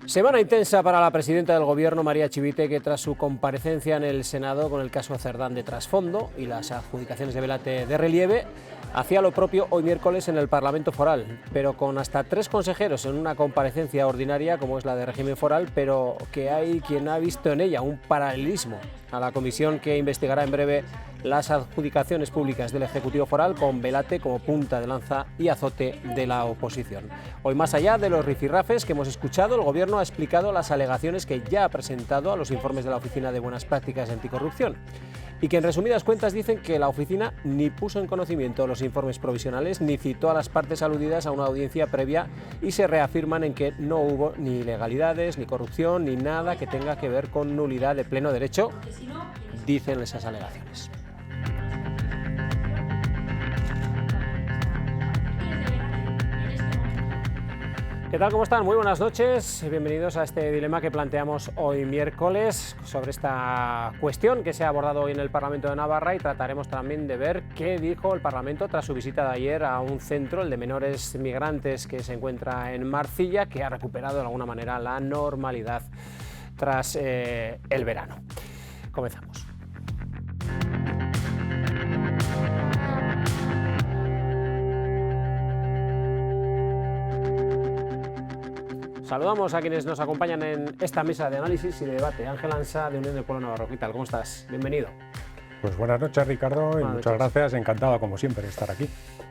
Semana intensa para la presidenta del Gobierno, María Chivite, que tras su comparecencia en el Senado con el caso Cerdán de trasfondo y las adjudicaciones de Belate de relieve, hacía lo propio hoy miércoles en el Parlamento Foral, pero con hasta 3 consejeros en una comparecencia ordinaria como es la de régimen foral, pero que hay quien ha visto en ella un paralelismo a la comisión que investigará en breve las adjudicaciones públicas del Ejecutivo Foral, con Belate como punta de lanza y azote de la oposición. Hoy, más allá de los rifirrafes que hemos escuchado, el Gobierno ha explicado las alegaciones que ya ha presentado a los informes de la Oficina de Buenas Prácticas Anticorrupción y que en resumidas cuentas dicen que la oficina ni puso en conocimiento los informes provisionales ni citó a las partes aludidas a una audiencia previa, y se reafirman en que no hubo ni ilegalidades, ni corrupción, ni nada que tenga que ver con nulidad de pleno derecho, dicen esas alegaciones. ¿Qué tal? ¿Cómo están? Muy buenas noches. Bienvenidos a este dilema que planteamos hoy miércoles sobre esta cuestión que se ha abordado hoy en el Parlamento de Navarra, y trataremos también de ver qué dijo el Parlamento tras su visita de ayer a un centro, el de menores migrantes, que se encuentra en Marcilla, que ha recuperado de alguna manera la normalidad tras el verano. Comenzamos. Saludamos a quienes nos acompañan en esta mesa de análisis y de debate. Ángel Ansa, de Unión del Pueblo Navarro. ¿Qué tal? ¿Cómo estás? Bienvenido. Pues buenas noches, Ricardo, y muchas gracias. Encantado, como siempre, de estar aquí.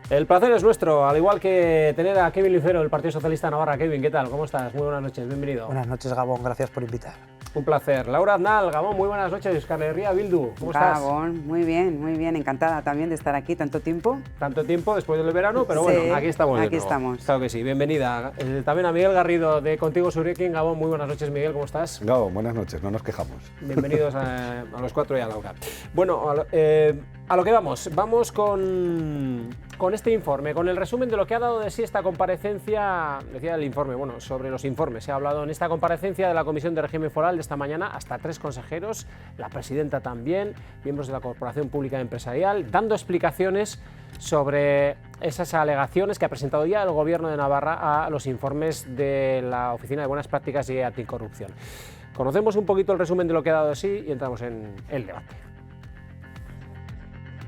El placer es nuestro, al igual que tener a Kevin Lucero, del Partido Socialista de Navarra. Kevin, ¿qué tal? ¿Cómo estás? Muy buenas noches, bienvenido. Buenas noches, Gabón, gracias por invitar. Un placer. Laura Aznal, Gabón, muy buenas noches. Euskal Herria Bildu, ¿cómo estás? Gabón, muy bien, encantada también de estar aquí tanto tiempo. Tanto tiempo después del verano, pero Sí, bueno, aquí estamos. Aquí estamos. Claro que sí, bienvenida. También a Miguel Garrido, de Contigo Surekin. Gabón, muy buenas noches, Miguel, ¿cómo estás? Gabón, buenas noches, no nos quejamos. Bienvenidos a los cuatro y a Laura. Bueno, a lo que vamos con este informe, con el resumen de lo que ha dado de sí esta comparecencia. Decía el informe, bueno, sobre los informes. Se ha hablado en esta comparecencia de la Comisión de Régimen Foral de esta mañana, hasta 3 consejeros, la presidenta también, miembros de la Corporación Pública Empresarial, dando explicaciones sobre esas alegaciones que ha presentado ya el Gobierno de Navarra a los informes de la Oficina de Buenas Prácticas y Anticorrupción. Conocemos un poquito el resumen de lo que ha dado de sí y entramos en el debate.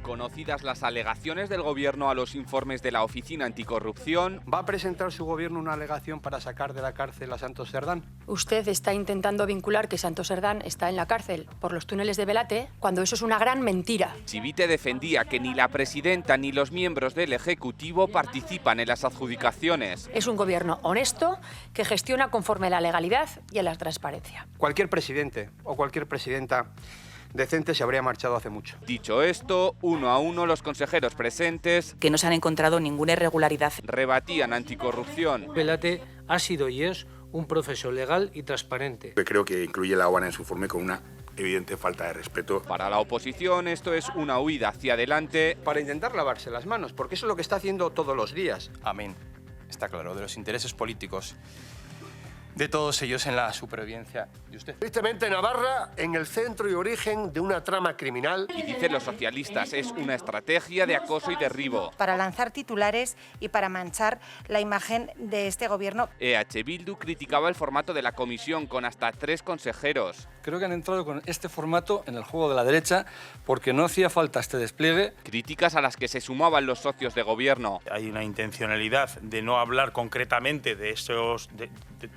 Conocidas las alegaciones del Gobierno a los informes de la Oficina Anticorrupción, ¿va a presentar su Gobierno una alegación para sacar de la cárcel a Santos Cerdán? Usted está intentando vincular que Santos Cerdán está en la cárcel por los túneles de Belate, cuando eso es una gran mentira. Chivite defendía que ni la presidenta ni los miembros del Ejecutivo participan en las adjudicaciones. Es un gobierno honesto que gestiona conforme a la legalidad y a la transparencia. Cualquier presidente o cualquier presidenta decente se habría marchado hace mucho. Dicho esto, uno a uno los consejeros presentes, que no se han encontrado ninguna irregularidad, rebatían anticorrupción. Belate ha sido y es un proceso legal y transparente. Creo que incluye la OAN en su informe con una evidente falta de respeto. Para la oposición esto es una huida hacia adelante para intentar lavarse las manos, porque eso es lo que está haciendo todos los días. Amén. Está claro, de los intereses políticos de todos ellos en la supervivencia de usted. Tristemente, Navarra, en el centro y origen de una trama criminal. Y dicen los socialistas, es una estrategia de acoso y derribo. Para lanzar titulares y para manchar la imagen de este gobierno. EH Bildu criticaba el formato de la comisión con hasta 3 consejeros. Creo que han entrado con este formato en el juego de la derecha porque no hacía falta este despliegue. Críticas a las que se sumaban los socios de gobierno. Hay una intencionalidad de no hablar concretamente de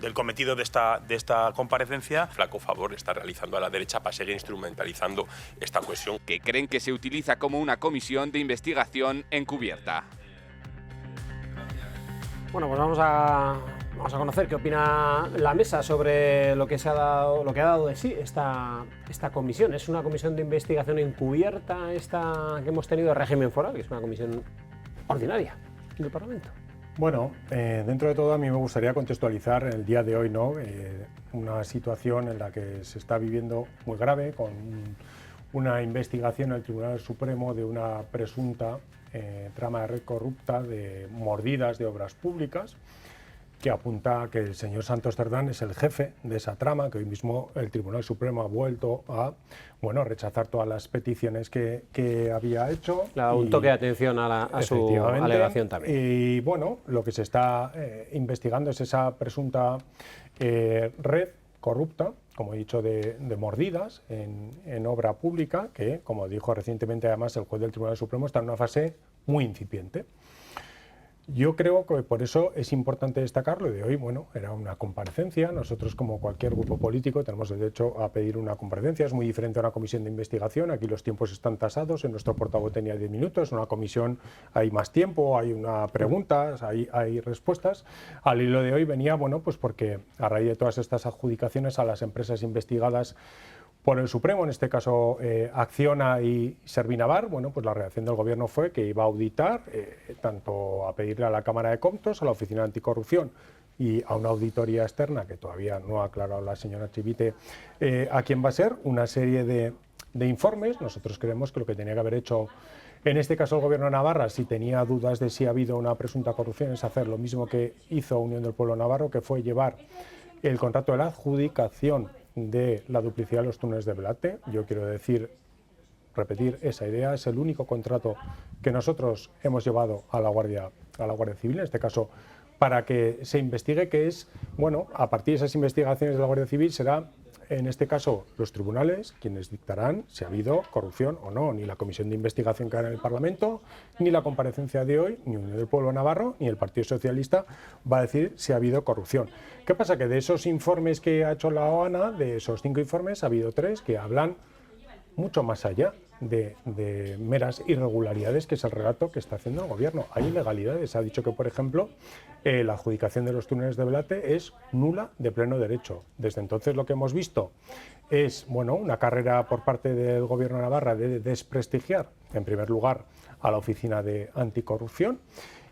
del cometido de esta comparecencia. Flaco favor está realizando a la derecha para seguir instrumentalizando esta cuestión. Que creen que se utiliza como una comisión de investigación encubierta. Bueno, pues vamos a conocer qué opina la mesa sobre lo que ha dado de sí esta comisión. Es una comisión de investigación encubierta esta que hemos tenido de régimen foral, que es una comisión ordinaria del Parlamento. Bueno, dentro de todo a mí me gustaría contextualizar el día de hoy, ¿no? Una situación en la que se está viviendo muy grave, con una investigación en el Tribunal Supremo de una presunta trama de red corrupta de mordidas de obras públicas, que apunta a que el señor Santos Cerdán es el jefe de esa trama, que hoy mismo el Tribunal Supremo ha vuelto a rechazar todas las peticiones que había hecho. Un toque de atención a su alegación también. Y bueno, lo que se está investigando es esa presunta red corrupta, como he dicho, de mordidas en obra pública, que, como dijo recientemente además el juez del Tribunal Supremo, está en una fase muy incipiente. Yo creo que por eso es importante destacarlo. De hoy, bueno, era una comparecencia. Nosotros, como cualquier grupo político, tenemos el derecho a pedir una comparecencia. Es muy diferente a una comisión de investigación. Aquí los tiempos están tasados. En nuestro portavoz tenía 10 minutos. En una comisión hay más tiempo, hay una preguntas, hay respuestas. Al hilo de hoy venía, bueno, pues porque a raíz de todas estas adjudicaciones a las empresas investigadas por el Supremo, en este caso Acciona y Servinavar, bueno, pues la reacción del Gobierno fue que iba a auditar, tanto a pedirle a la Cámara de Comptos, a la Oficina Anticorrupción y a una auditoría externa, que todavía no ha aclarado la señora Chivite a quién va a ser, una serie de informes. Nosotros creemos que lo que tenía que haber hecho, en este caso el Gobierno de Navarra, si tenía dudas de si ha habido una presunta corrupción, es hacer lo mismo que hizo Unión del Pueblo Navarro, que fue llevar el contrato de la adjudicación de la duplicidad de los túneles de Belate. Yo quiero repetir esa idea. Es el único contrato que nosotros hemos llevado a la Guardia Civil, en este caso para que se investigue, que es, bueno, a partir de esas investigaciones de la Guardia Civil será, en este caso, los tribunales quienes dictarán si ha habido corrupción o no. Ni la comisión de investigación que hará en el Parlamento, ni la comparecencia de hoy, ni Unión del Pueblo Navarro, ni el Partido Socialista va a decir si ha habido corrupción. ¿Qué pasa? Que de esos informes que ha hecho la OANA, de esos 5 informes, ha habido 3 que hablan mucho más allá de meras irregularidades, que es el relato que está haciendo el Gobierno. Hay ilegalidades. Ha dicho que, por ejemplo, la adjudicación de los túneles de Belate es nula de pleno derecho. Desde entonces lo que hemos visto es, bueno, una carrera por parte del Gobierno de Navarra de desprestigiar, en primer lugar, a la Oficina de Anticorrupción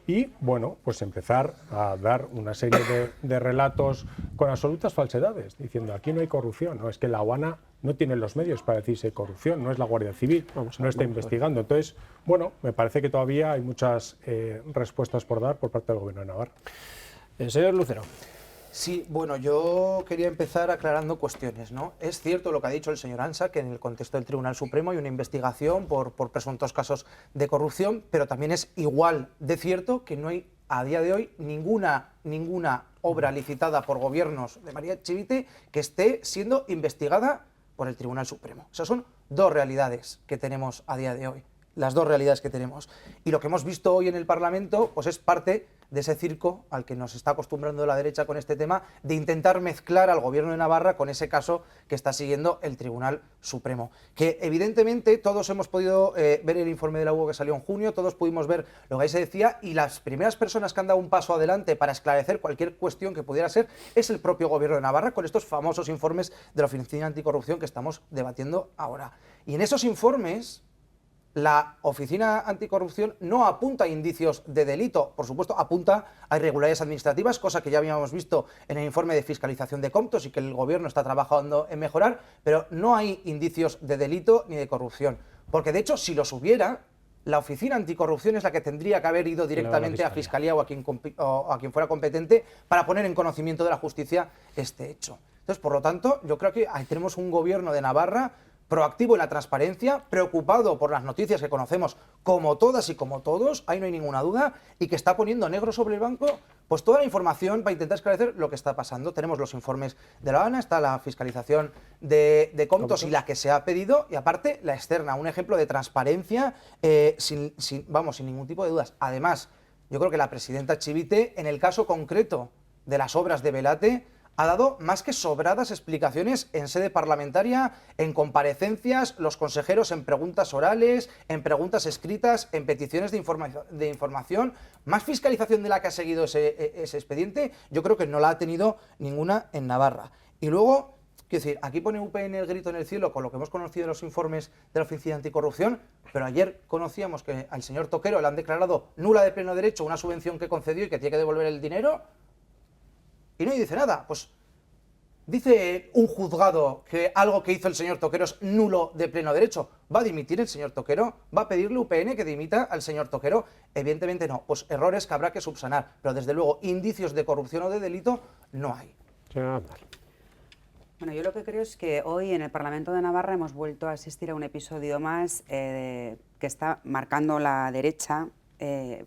y, bueno, pues empezar a dar una serie de relatos con absolutas falsedades, diciendo aquí no hay corrupción. No, es que la OANA no tiene los medios para decir si hay corrupción, no es la Guardia Civil, no está investigando. Entonces, bueno, me parece que todavía hay muchas respuestas por dar por parte del Gobierno de Navarra. Señor Lucero. Sí, bueno, yo quería empezar aclarando cuestiones, ¿no? Es cierto lo que ha dicho el señor Ansa, que en el contexto del Tribunal Supremo hay una investigación por presuntos casos de corrupción, pero también es igual de cierto que no hay a día de hoy ninguna obra licitada por gobiernos de María Chivite que esté siendo investigada por el Tribunal Supremo. Esas son dos realidades que tenemos a día de hoy, las dos realidades que tenemos. Y lo que hemos visto hoy en el Parlamento pues es parte de ese circo al que nos está acostumbrando la derecha con este tema, de intentar mezclar al Gobierno de Navarra con ese caso que está siguiendo el Tribunal Supremo. Que evidentemente todos hemos podido ver el informe de la UO que salió en junio, todos pudimos ver lo que ahí se decía, y las primeras personas que han dado un paso adelante para esclarecer cualquier cuestión que pudiera ser es el propio Gobierno de Navarra, con estos famosos informes de la Oficina Anticorrupción que estamos debatiendo ahora. Y en esos informes la Oficina Anticorrupción no apunta a indicios de delito, por supuesto apunta a irregularidades administrativas, cosa que ya habíamos visto en el informe de fiscalización de Comptos y que el Gobierno está trabajando en mejorar, pero no hay indicios de delito ni de corrupción, porque de hecho si los hubiera, la Oficina Anticorrupción es la que tendría que haber ido directamente a Fiscalía o a quien fuera competente para poner en conocimiento de la justicia este hecho. Entonces, por lo tanto, yo creo que ahí tenemos un Gobierno de Navarra proactivo en la transparencia, preocupado por las noticias que conocemos como todas y como todos, ahí no hay ninguna duda, y que está poniendo negro sobre el blanco pues toda la información para intentar esclarecer lo que está pasando. Tenemos los informes de la OANA, está la fiscalización de Comptos y la que se ha pedido, y aparte la externa, un ejemplo de transparencia sin ningún tipo de dudas. Además, yo creo que la presidenta Chivite, en el caso concreto de las obras de Belate, ha dado más que sobradas explicaciones en sede parlamentaria, en comparecencias, los consejeros en preguntas orales, en preguntas escritas, en peticiones de información. Más fiscalización de la que ha seguido ese expediente, yo creo que no la ha tenido ninguna en Navarra. Y luego, quiero decir, aquí pone UPN el grito en el cielo con lo que hemos conocido en los informes de la Oficina Anticorrupción, pero ayer conocíamos que al señor Toquero le han declarado nula de pleno derecho una subvención que concedió y que tiene que devolver el dinero. Y no dice nada, pues dice un juzgado que algo que hizo el señor Toquero es nulo de pleno derecho. ¿Va a dimitir el señor Toquero? ¿Va a pedirle UPN que dimita al señor Toquero? Evidentemente no, pues errores que habrá que subsanar, pero desde luego indicios de corrupción o de delito no hay. Bueno, yo lo que creo es que hoy en el Parlamento de Navarra hemos vuelto a asistir a un episodio más que está marcando la derecha,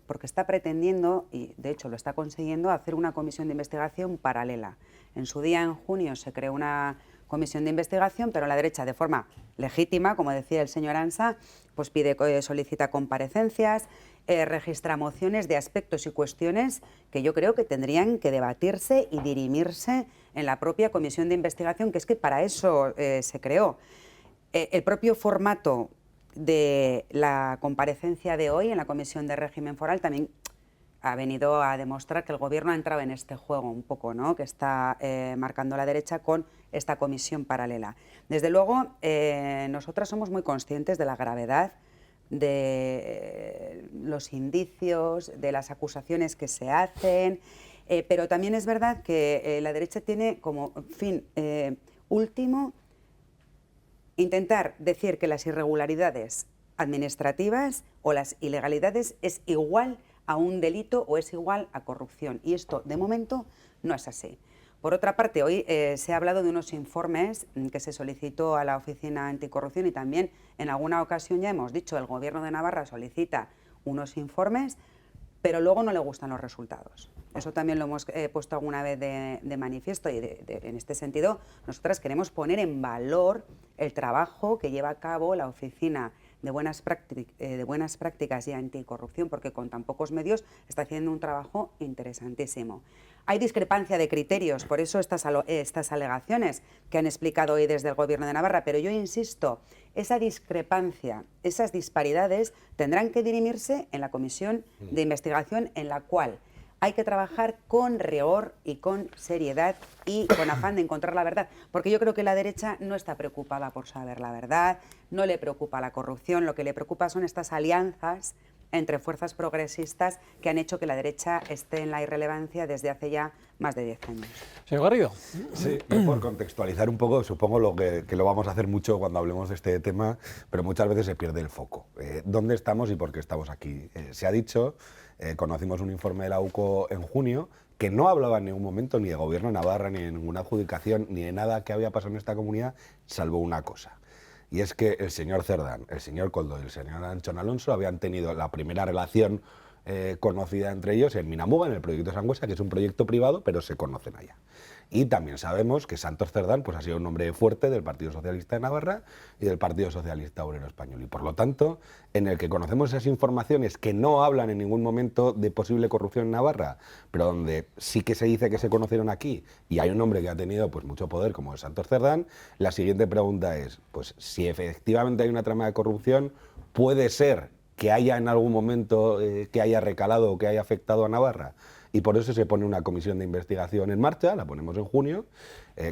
porque está pretendiendo, y de hecho lo está consiguiendo, hacer una comisión de investigación paralela. En su día, en junio, se creó una comisión de investigación, pero la derecha, de forma legítima, como decía el señor Ansa, pues solicita comparecencias, registra mociones de aspectos y cuestiones que yo creo que tendrían que debatirse y dirimirse en la propia comisión de investigación, que es que para eso se creó. El propio formato de la comparecencia de hoy en la Comisión de Régimen Foral también ha venido a demostrar que el Gobierno ha entrado en este juego un poco, ¿no?, que está marcando la derecha con esta comisión paralela. Desde luego, nosotras somos muy conscientes de la gravedad de los indicios, de las acusaciones que se hacen, pero también es verdad que la derecha tiene como fin último intentar decir que las irregularidades administrativas o las ilegalidades es igual a un delito o es igual a corrupción. Y esto, de momento, no es así. Por otra parte, hoy se ha hablado de unos informes que se solicitó a la Oficina Anticorrupción y también en alguna ocasión ya hemos dicho, el Gobierno de Navarra solicita unos informes, pero luego no le gustan los resultados. Eso también lo hemos puesto alguna vez de manifiesto y en este sentido nosotras queremos poner en valor el trabajo que lleva a cabo la Oficina de Buenas Prácticas y Anticorrupción, porque con tan pocos medios está haciendo un trabajo interesantísimo. Hay discrepancia de criterios, por eso estas alegaciones que han explicado hoy desde el Gobierno de Navarra, pero yo insisto, esa discrepancia, esas disparidades tendrán que dirimirse en la comisión de investigación en la cual hay que trabajar con rigor y con seriedad y con afán de encontrar la verdad, porque yo creo que la derecha no está preocupada por saber la verdad, no le preocupa la corrupción, lo que le preocupa son estas alianzas entre fuerzas progresistas que han hecho que la derecha esté en la irrelevancia desde hace ya más de 10 años. Señor Garrido. Sí, por contextualizar un poco, supongo que lo vamos a hacer mucho cuando hablemos de este tema, pero muchas veces se pierde el foco. ¿Dónde estamos y por qué estamos aquí? Se ha dicho, conocimos un informe de la UCO en junio, que no hablaba en ningún momento ni de Gobierno de Navarra, ni de ninguna adjudicación, ni de nada que había pasado en esta comunidad, salvo una cosa. Y es que el señor Cerdán, el señor Koldo y el señor Anchón Alonso habían tenido la primera relación conocida entre ellos en Minamuga, en el proyecto Sangüesa, que es un proyecto privado, pero se conocen allá. Y también sabemos que Santos Cerdán pues, ha sido un hombre fuerte del Partido Socialista de Navarra y del Partido Socialista Obrero Español. Y por lo tanto, en el que conocemos esas informaciones que no hablan en ningún momento de posible corrupción en Navarra, pero donde sí que se dice que se conocieron aquí y hay un hombre que ha tenido pues, mucho poder como es Santos Cerdán, la siguiente pregunta es, pues si efectivamente hay una trama de corrupción, ¿puede ser que haya en algún momento que haya recalado o que haya afectado a Navarra? Y por eso se pone una comisión de investigación en marcha, la ponemos en junio,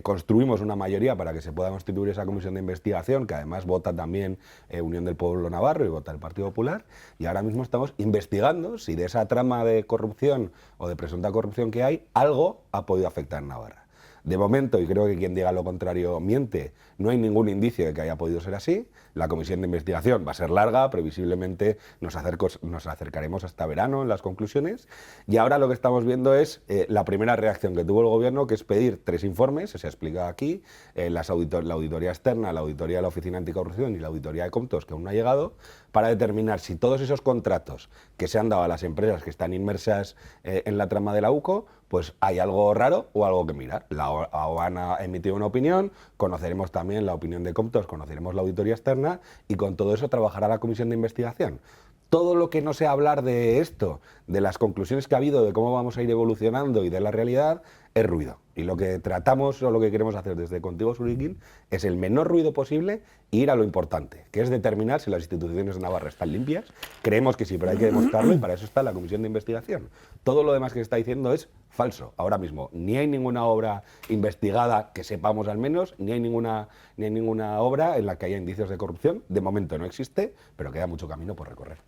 construimos una mayoría para que se pueda constituir esa comisión de investigación, que además vota también Unión del Pueblo Navarro y vota el Partido Popular, y ahora mismo estamos investigando si de esa trama de corrupción o de presunta corrupción que hay, algo ha podido afectar a Navarra. De momento, y creo que quien diga lo contrario miente, no hay ningún indicio de que haya podido ser así. La comisión de investigación va a ser larga, previsiblemente nos acercaremos hasta verano en las conclusiones. Y ahora lo que estamos viendo es la primera reacción que tuvo el Gobierno, que es pedir 3 informes, se ha explicado aquí, la auditoría externa, la auditoría de la Oficina Anticorrupción y la auditoría de Comptos, que aún no ha llegado, para determinar si todos esos contratos que se han dado a las empresas que están inmersas en la trama de la UCO, pues hay algo raro o algo que mirar. La OAN ha emitido una opinión, conoceremos también la opinión de Comptos, conoceremos la auditoría externa y con todo eso trabajará la comisión de investigación. Todo lo que no sea hablar de esto, de las conclusiones que ha habido, de cómo vamos a ir evolucionando y de la realidad, es ruido. Y lo que tratamos o lo que queremos hacer desde Contigo Suriquín es el menor ruido posible e ir a lo importante, que es determinar si las instituciones de Navarra están limpias. Creemos que sí, pero hay que demostrarlo y para eso está la comisión de investigación. Todo lo demás que se está diciendo es falso. Ahora mismo ni hay ninguna obra investigada que sepamos al menos, ni hay ninguna obra en la que haya indicios de corrupción. De momento no existe, pero queda mucho camino por recorrer.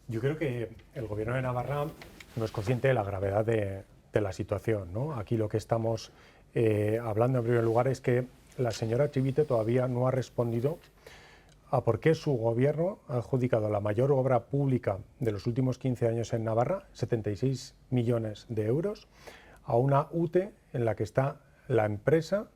Yo creo que el Gobierno de Navarra no es consciente de la gravedad de la situación, ¿no? Aquí lo que estamos hablando en primer lugar es que la señora Chivite todavía no ha respondido a por qué su gobierno ha adjudicado la mayor obra pública de los últimos 15 años en Navarra, 76 millones de euros, a una UTE en la que está la empresa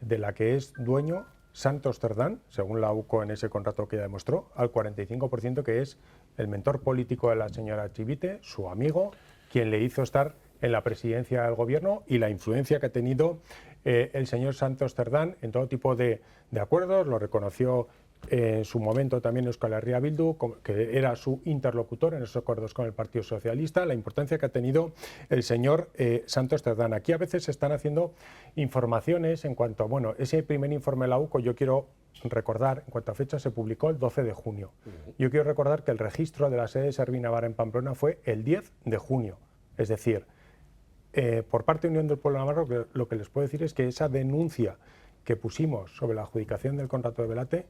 de la que es dueño Santos Cerdán, según la UCO en ese contrato que ya demostró, al 45%, que es el mentor político de la señora Chivite, su amigo, quien le hizo estar en la presidencia del gobierno, y la influencia que ha tenido el señor Santos Cerdán en todo tipo de acuerdos. Lo reconoció en su momento también Euskal Herria Bildu, que era su interlocutor en esos acuerdos con el Partido Socialista, la importancia que ha tenido el señor Santos Cerdán. Aquí a veces se están haciendo informaciones en cuanto a, bueno, ese primer informe de la UCO, yo quiero recordar, en cuanto a fecha, se publicó el 12 de junio. Yo quiero recordar que el registro de la sede de Servir Navarra en Pamplona fue el 10 de junio. Es decir, por parte de Unión del Pueblo Navarro, lo que les puedo decir es que esa denuncia que pusimos sobre la adjudicación del contrato de Belate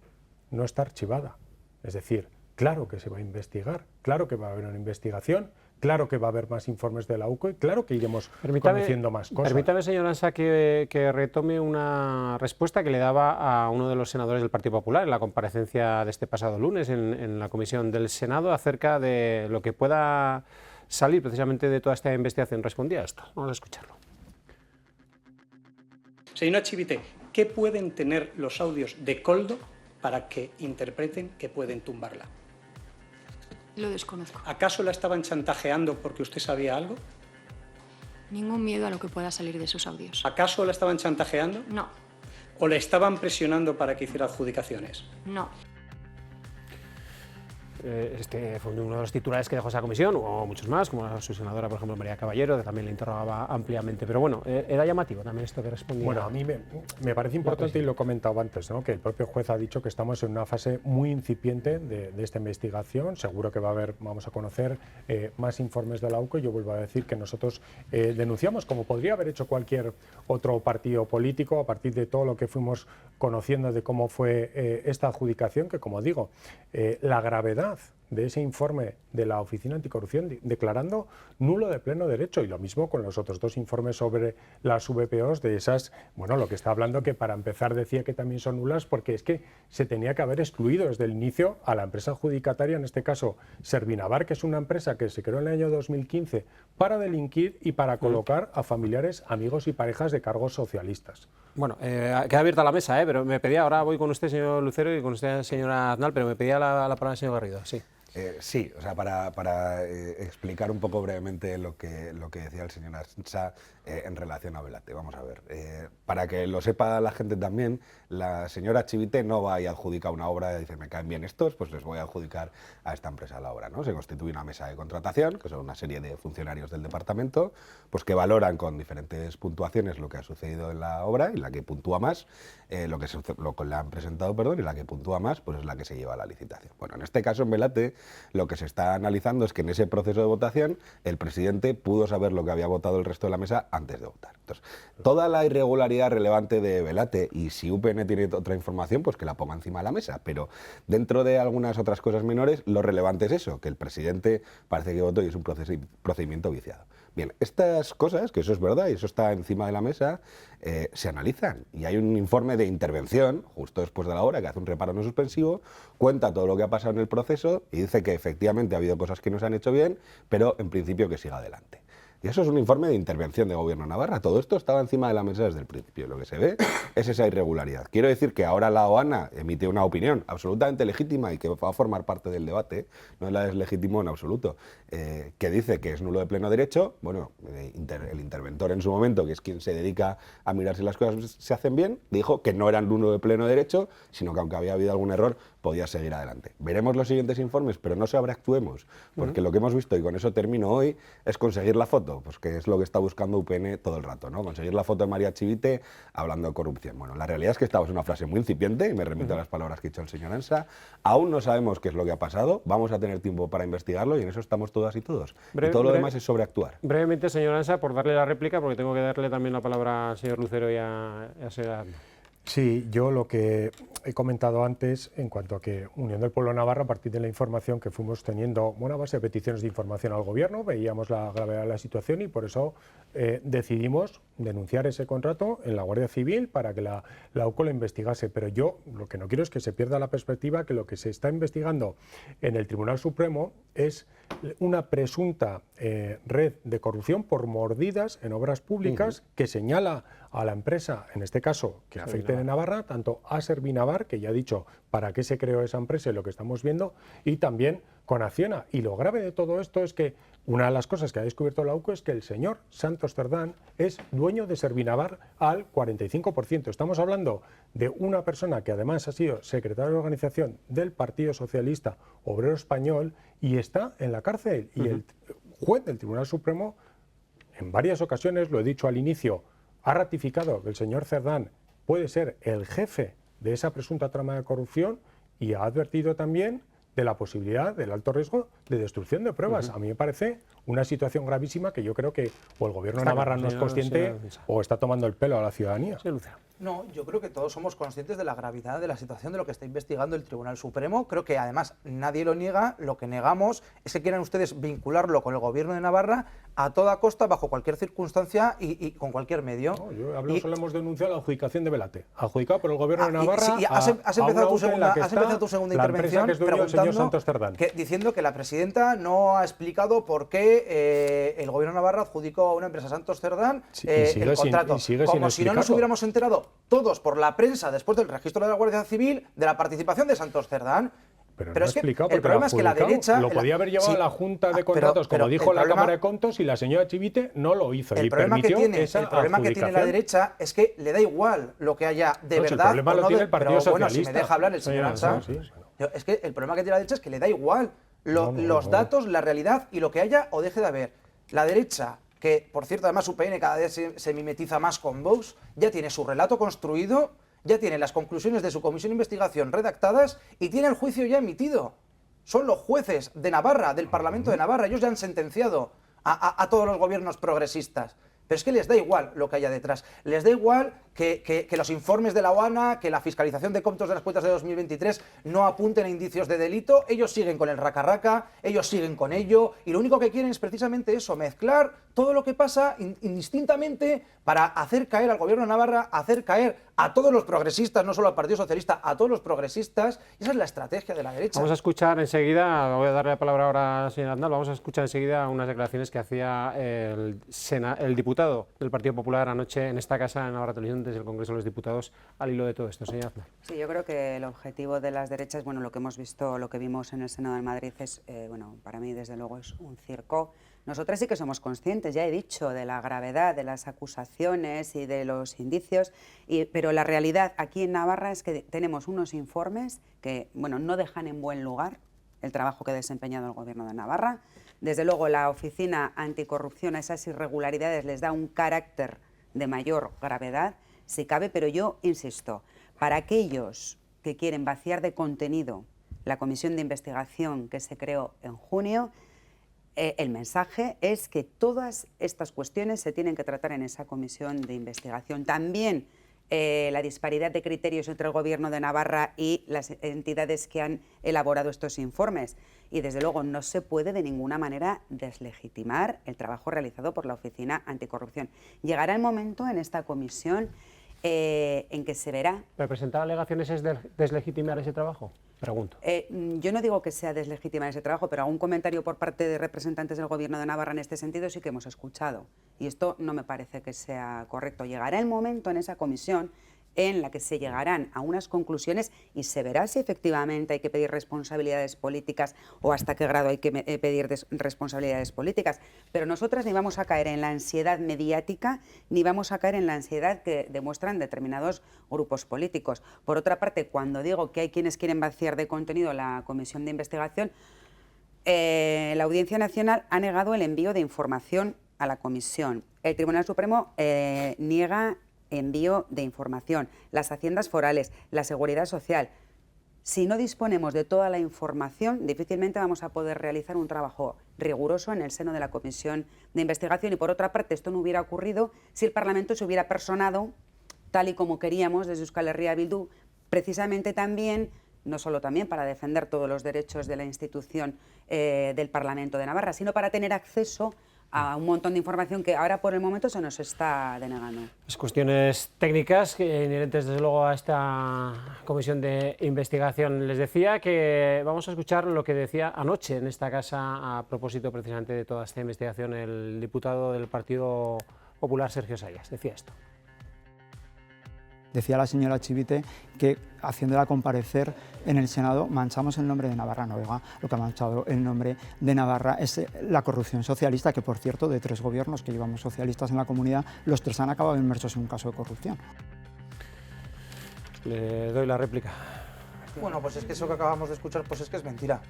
no está archivada. Es decir, claro que se va a investigar, claro que va a haber una investigación, claro que va a haber más informes de la UCO y claro que iremos conociendo más cosas. Permítame, señor Ansa, que retome una respuesta que le daba a uno de los senadores del Partido Popular en la comparecencia de este pasado lunes en la Comisión del Senado acerca de lo que pueda salir precisamente de toda esta investigación. Respondía a esto. Vamos a escucharlo. Señora Chivite, ¿qué pueden tener los audios de Koldo para que interpreten que pueden tumbarla? Lo desconozco. ¿Acaso la estaban chantajeando porque usted sabía algo? Ningún miedo a lo que pueda salir de esos audios. ¿Acaso la estaban chantajeando? No. ¿O le estaban presionando para que hiciera adjudicaciones? No. Este fue uno de los titulares que dejó esa comisión, o muchos más, como su senadora, por ejemplo, María Caballero, que también le interrogaba ampliamente. Pero bueno, era llamativo también esto que respondía. Bueno, a mí me parece importante, y lo he comentado antes, ¿no?, que el propio juez ha dicho que estamos en una fase muy incipiente de esta investigación. Seguro que vamos a conocer más informes de la UCO. Yo vuelvo a decir que nosotros denunciamos, como podría haber hecho cualquier otro partido político, a partir de todo lo que fuimos conociendo de cómo fue esta adjudicación, que, como digo, la gravedad de ese informe de la Oficina Anticorrupción declarando nulo de pleno derecho, y lo mismo con los otros dos informes sobre las VPOs de esas, bueno, lo que está hablando, que para empezar decía que también son nulas porque es que se tenía que haber excluido desde el inicio a la empresa adjudicataria, en este caso Servinavar, que es una empresa que se creó en el año 2015 para delinquir y para colocar a familiares, amigos y parejas de cargos socialistas. Bueno, queda abierta la mesa, pero me pedía, ahora voy con usted, señor Lucero, y con usted, señora Aznal, pero me pedía la palabra el señor Garrido, sí. Sí, o sea, para explicar un poco brevemente lo que decía el señor Ansa en relación a Belate. Vamos a ver, para que lo sepa la gente también, la señora Chivite no va y adjudica una obra y dice, me caen bien estos, pues les voy a adjudicar a esta empresa la obra, ¿no? Se constituye una mesa de contratación, que son una serie de funcionarios del departamento, pues que valoran con diferentes puntuaciones lo que ha sucedido en la obra, y la que puntúa más, lo que le han presentado, perdón, y la que puntúa más, pues es la que se lleva a la licitación. Bueno, en este caso en Belate, lo que se está analizando es que en ese proceso de votación el presidente pudo saber lo que había votado el resto de la mesa antes de votar. Entonces, toda la irregularidad relevante de Belate, y si UPN tiene otra información, pues que la ponga encima de la mesa, pero dentro de algunas otras cosas menores, lo relevante es eso, que el presidente parece que votó y es un procedimiento viciado. Bien, estas cosas, que eso es verdad y eso está encima de la mesa, se analizan, y hay un informe de intervención justo después de la hora que hace un reparo no suspensivo, cuenta todo lo que ha pasado en el proceso y dice que efectivamente ha habido cosas que no se han hecho bien, pero en principio que siga adelante. Y eso es un informe de intervención de Gobierno de Navarra. Todo esto estaba encima de la mesa desde el principio. Lo que se ve es esa irregularidad. Quiero decir que ahora la OANA emite una opinión absolutamente legítima y que va a formar parte del debate, no la deslegitimó en absoluto, que dice que es nulo de pleno derecho. Bueno, el interventor en su momento, que es quien se dedica a mirar si las cosas se hacen bien, dijo que no eran nulo de pleno derecho, sino que aunque había habido algún error, podía seguir adelante. Veremos los siguientes informes, pero no sobreactuemos, porque lo que hemos visto, y con eso termino hoy, es conseguir la foto, pues que es lo que está buscando UPN todo el rato, ¿no? Conseguir la foto de María Chivite hablando de corrupción. Bueno, la realidad es que estamos en una frase muy incipiente, y me remito a las palabras que ha dicho el señor Ansa. Aún no sabemos qué es lo que ha pasado, vamos a tener tiempo para investigarlo, y en eso estamos todas y todos. Y todo lo demás es sobreactuar. Brevemente, señor Ansa, por darle la réplica, porque tengo que darle también la palabra al señor Lucero y a señora... Sí, yo lo que he comentado antes en cuanto a que Unión del Pueblo de Navarra, a partir de la información que fuimos teniendo, a base de peticiones de información al Gobierno, veíamos la gravedad de la situación y por eso decidimos denunciar ese contrato en la Guardia Civil para que la UCO lo investigase. Pero yo lo que no quiero es que se pierda la perspectiva que lo que se está investigando en el Tribunal Supremo es una presunta red de corrupción por mordidas en obras públicas que señala a la empresa, en este caso, que afecte de Navarra, tanto a Servinavar, que ya ha dicho para qué se creó esa empresa y lo que estamos viendo, y también con Acciona. Y lo grave de todo esto es que una de las cosas que ha descubierto la UCO es que el señor Santos Cerdán es dueño de Servinavar al 45%. Estamos hablando de una persona que además ha sido secretario de organización del Partido Socialista Obrero Español y está en la cárcel. Y el juez del Tribunal Supremo, en varias ocasiones, lo he dicho al inicio, ha ratificado que el señor Cerdán puede ser el jefe de esa presunta trama de corrupción y ha advertido también de la posibilidad del alto riesgo de destrucción de pruebas. A mí me parece una situación gravísima que yo creo que o el Gobierno de Navarra no es consciente o está tomando el pelo a la ciudadanía. No, yo creo que todos somos conscientes de la gravedad de la situación de lo que está investigando el Tribunal Supremo. Creo que además nadie lo niega. Lo que negamos es que quieran ustedes vincularlo con el Gobierno de Navarra a toda costa, bajo cualquier circunstancia y con cualquier medio. No, yo hablo, solo hemos denunciado la adjudicación de Belate, adjudicado por el Gobierno de Navarra. Has empezado tu segunda intervención diciendo que la presidenta no ha explicado por qué el Gobierno de Navarra adjudicó a una empresa, Santos Cerdán, el contrato. Como si no nos hubiéramos enterado todos por la prensa después del registro de la Guardia Civil de la participación de Santos Cerdán. Pero no es que el problema es que la derecha lo podía haber llevado a la Junta de Contratos, como dijo la Cámara de Contos, y la señora Chivite no lo hizo. El problema que tiene la derecha es que le da igual lo que haya de verdad. El problema lo tiene el Partido Socialista. Bueno, si me deja hablar el señor Ansa, es que el problema que tiene la derecha es que le da igual los datos, la realidad y lo que haya o deje de haber. La derecha, que por cierto además UPN cada vez se mimetiza más con Vox, ya tiene su relato construido, ya tiene las conclusiones de su comisión de investigación redactadas y tiene el juicio ya emitido. Son los jueces de Navarra, del Parlamento de Navarra, ellos ya han sentenciado a todos los gobiernos progresistas. Pero es que les da igual lo que haya detrás. Les da igual que los informes de la OANA, que la fiscalización de cómputos de las cuentas de 2023 no apunten a indicios de delito. Ellos siguen con el raca-raca, ellos siguen con ello, y lo único que quieren es precisamente eso, mezclar todo lo que pasa indistintamente para hacer caer al Gobierno de Navarra, hacer caer a todos los progresistas, no solo al Partido Socialista, a todos los progresistas. Y esa es la estrategia de la derecha. Vamos a escuchar enseguida, voy a darle la palabra ahora al señor Aznar, vamos a escuchar enseguida unas declaraciones que hacía el diputado del Partido Popular anoche en esta casa, en Navarra Televisión, desde el Congreso de los Diputados, al hilo de todo esto. Señor Aznar. Sí, yo creo que el objetivo de las derechas, bueno, lo que hemos visto, lo que vimos en el Senado de Madrid es, bueno, para mí desde luego es un circo. Nosotras sí que somos conscientes, ya he dicho, de la gravedad de las acusaciones y de los indicios, pero la realidad aquí en Navarra es que tenemos unos informes que, bueno, no dejan en buen lugar el trabajo que ha desempeñado el Gobierno de Navarra. Desde luego, la Oficina Anticorrupción a esas irregularidades les da un carácter de mayor gravedad, si cabe, pero yo insisto, para aquellos que quieren vaciar de contenido la comisión de investigación que se creó en junio, el mensaje es que todas estas cuestiones se tienen que tratar en esa comisión de investigación. También la disparidad de criterios entre el Gobierno de Navarra y las entidades que han elaborado estos informes. Y desde luego no se puede de ninguna manera deslegitimar el trabajo realizado por la Oficina Anticorrupción. Llegará el momento en esta comisión en que se verá... ¿Pero presentar alegaciones es deslegitimar ese trabajo? Pregunto. Yo no digo que sea deslegitimar ese trabajo, pero algún comentario por parte de representantes del Gobierno de Navarra en este sentido sí que hemos escuchado. Y esto no me parece que sea correcto. Llegará el momento en esa comisión en la que se llegarán a unas conclusiones y se verá si efectivamente hay que pedir responsabilidades políticas o hasta qué grado hay que pedir responsabilidades políticas. Pero nosotras ni vamos a caer en la ansiedad mediática ni vamos a caer en la ansiedad que demuestran determinados grupos políticos. Por otra parte, cuando digo que hay quienes quieren vaciar de contenido la comisión de investigación, la Audiencia Nacional ha negado el envío de información a la comisión. El Tribunal Supremo niega envío de información, las haciendas forales, la seguridad social. Si no disponemos de toda la información, difícilmente vamos a poder realizar un trabajo riguroso en el seno de la comisión de investigación. Y por otra parte, esto no hubiera ocurrido si el Parlamento se hubiera personado tal y como queríamos desde Euskal Herria Bildu, precisamente también, no solo también para defender todos los derechos de la institución del Parlamento de Navarra, sino para tener acceso a un montón de información que ahora por el momento se nos está denegando. Las cuestiones técnicas inherentes desde luego a esta comisión de investigación. Les decía que vamos a escuchar lo que decía anoche en esta casa a propósito precisamente de toda esta investigación el diputado del Partido Popular, Sergio Sayas. Decía esto. Decía la señora Chivite que haciéndola comparecer en el Senado manchamos el nombre de Navarra. No, oiga, lo que ha manchado el nombre de Navarra es la corrupción socialista, que por cierto de 3 gobiernos que llevamos socialistas en la comunidad, los 3 han acabado inmersos en un caso de corrupción. Le doy la réplica. Bueno, pues es que eso que acabamos de escuchar, pues es que es mentira.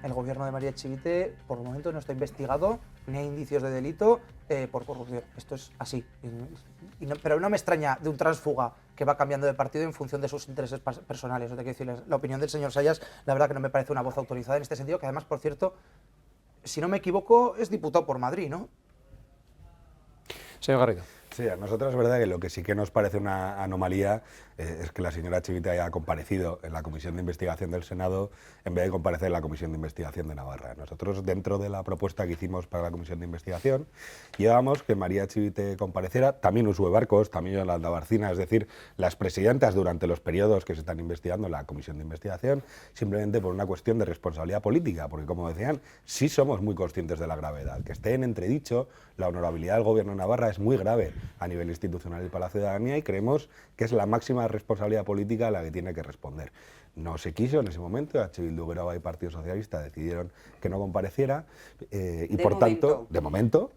El gobierno de María Chivite por el momento no está investigado, ni hay indicios de delito por corrupción. Esto es así. Pero no me extraña de un tránsfuga que va cambiando de partido en función de sus intereses personales. O sea, quiero decirles, la opinión del señor Sayas, la verdad que no me parece una voz autorizada en este sentido, que además, por cierto, si no me equivoco, es diputado por Madrid, ¿no? Señor Garrido. Sí, a nosotros es verdad que lo que sí que nos parece una anomalía es que la señora Chivite haya comparecido en la Comisión de Investigación del Senado en vez de comparecer en la Comisión de Investigación de Navarra. Nosotros, dentro de la propuesta que hicimos para la Comisión de Investigación, llevábamos que María Chivite compareciera, también Uxue Barkos, también Yolanda Barcina, es decir, las presidentas durante los periodos que se están investigando en la Comisión de Investigación, simplemente por una cuestión de responsabilidad política, porque como decían, sí somos muy conscientes de la gravedad. Que esté en entredicho la honorabilidad del Gobierno de Navarra es muy grave a nivel institucional y para la ciudadanía, y creemos que es la máxima responsabilidad política a la que tiene que responder. No se quiso en ese momento, H. Bildu, Geroa y Partido Socialista decidieron que no compareciera y por tanto, de momento,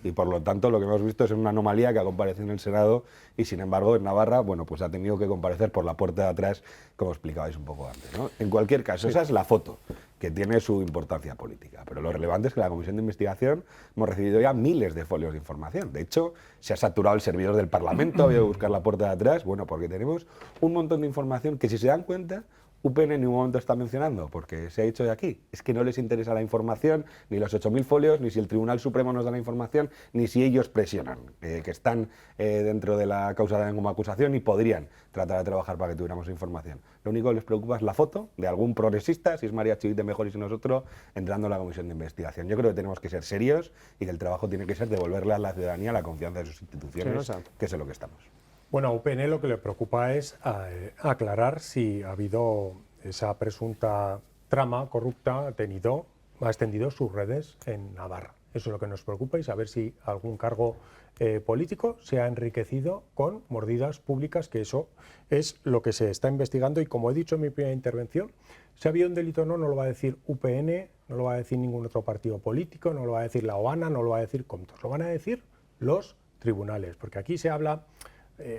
y por lo tanto lo que hemos visto es una anomalía que ha comparecido en el Senado y sin embargo en Navarra, bueno, pues ha tenido que comparecer por la puerta de atrás, como explicabais un poco antes, ¿no? En cualquier caso, esa es la foto, que tiene su importancia política, pero lo relevante es que en la Comisión de Investigación hemos recibido ya miles de folios de información. De hecho, se ha saturado el servidor del Parlamento, había que buscar la puerta de atrás, bueno, porque tenemos un montón de información que, si se dan cuenta, UPN en ningún momento está mencionando, porque se ha dicho de aquí, es que no les interesa la información, ni los 8.000 folios, ni si el Tribunal Supremo nos da la información, ni si ellos presionan, que están dentro de la causa como acusación y podrían tratar de trabajar para que tuviéramos información. Lo único que les preocupa es la foto de algún progresista, si es María Chivite mejor y si nosotros, entrando en la Comisión de Investigación. Yo creo que tenemos que ser serios y que el trabajo tiene que ser devolverle a la ciudadanía la confianza de sus instituciones, sí, que es en lo que estamos. Bueno, a UPN lo que le preocupa es aclarar si ha habido esa presunta trama corrupta, ha extendido sus redes en Navarra. Eso es lo que nos preocupa y saber si algún cargo político se ha enriquecido con mordidas públicas, que eso es lo que se está investigando y, como he dicho en mi primera intervención, si ha habido un delito o no, no lo va a decir UPN, no lo va a decir ningún otro partido político, no lo va a decir la OANA, no lo va a decir Comptos, lo van a decir los tribunales, porque aquí se habla...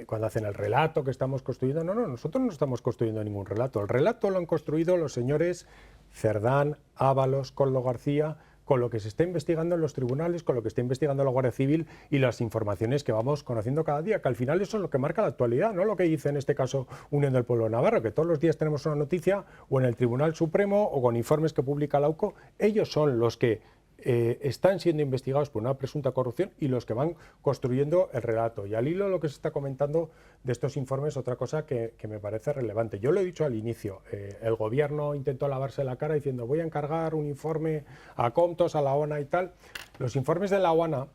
cuando hacen el relato que estamos construyendo, no, nosotros no estamos construyendo ningún relato. El relato lo han construido los señores Cerdán, Ábalos, Koldo García, con lo que se está investigando en los tribunales, con lo que está investigando la Guardia Civil y las informaciones que vamos conociendo cada día, que al final eso es lo que marca la actualidad, no lo que dice en este caso Unión del Pueblo de Navarra, que todos los días tenemos una noticia o en el Tribunal Supremo o con informes que publica la UCO. Ellos son los que están siendo investigados por una presunta corrupción y los que van construyendo el relato. Y al hilo de lo que se está comentando de estos informes, otra cosa que me parece relevante. Yo lo he dicho al inicio, el gobierno intentó lavarse la cara diciendo voy a encargar un informe a Comptos, a la OANA y tal. Los informes de la OANA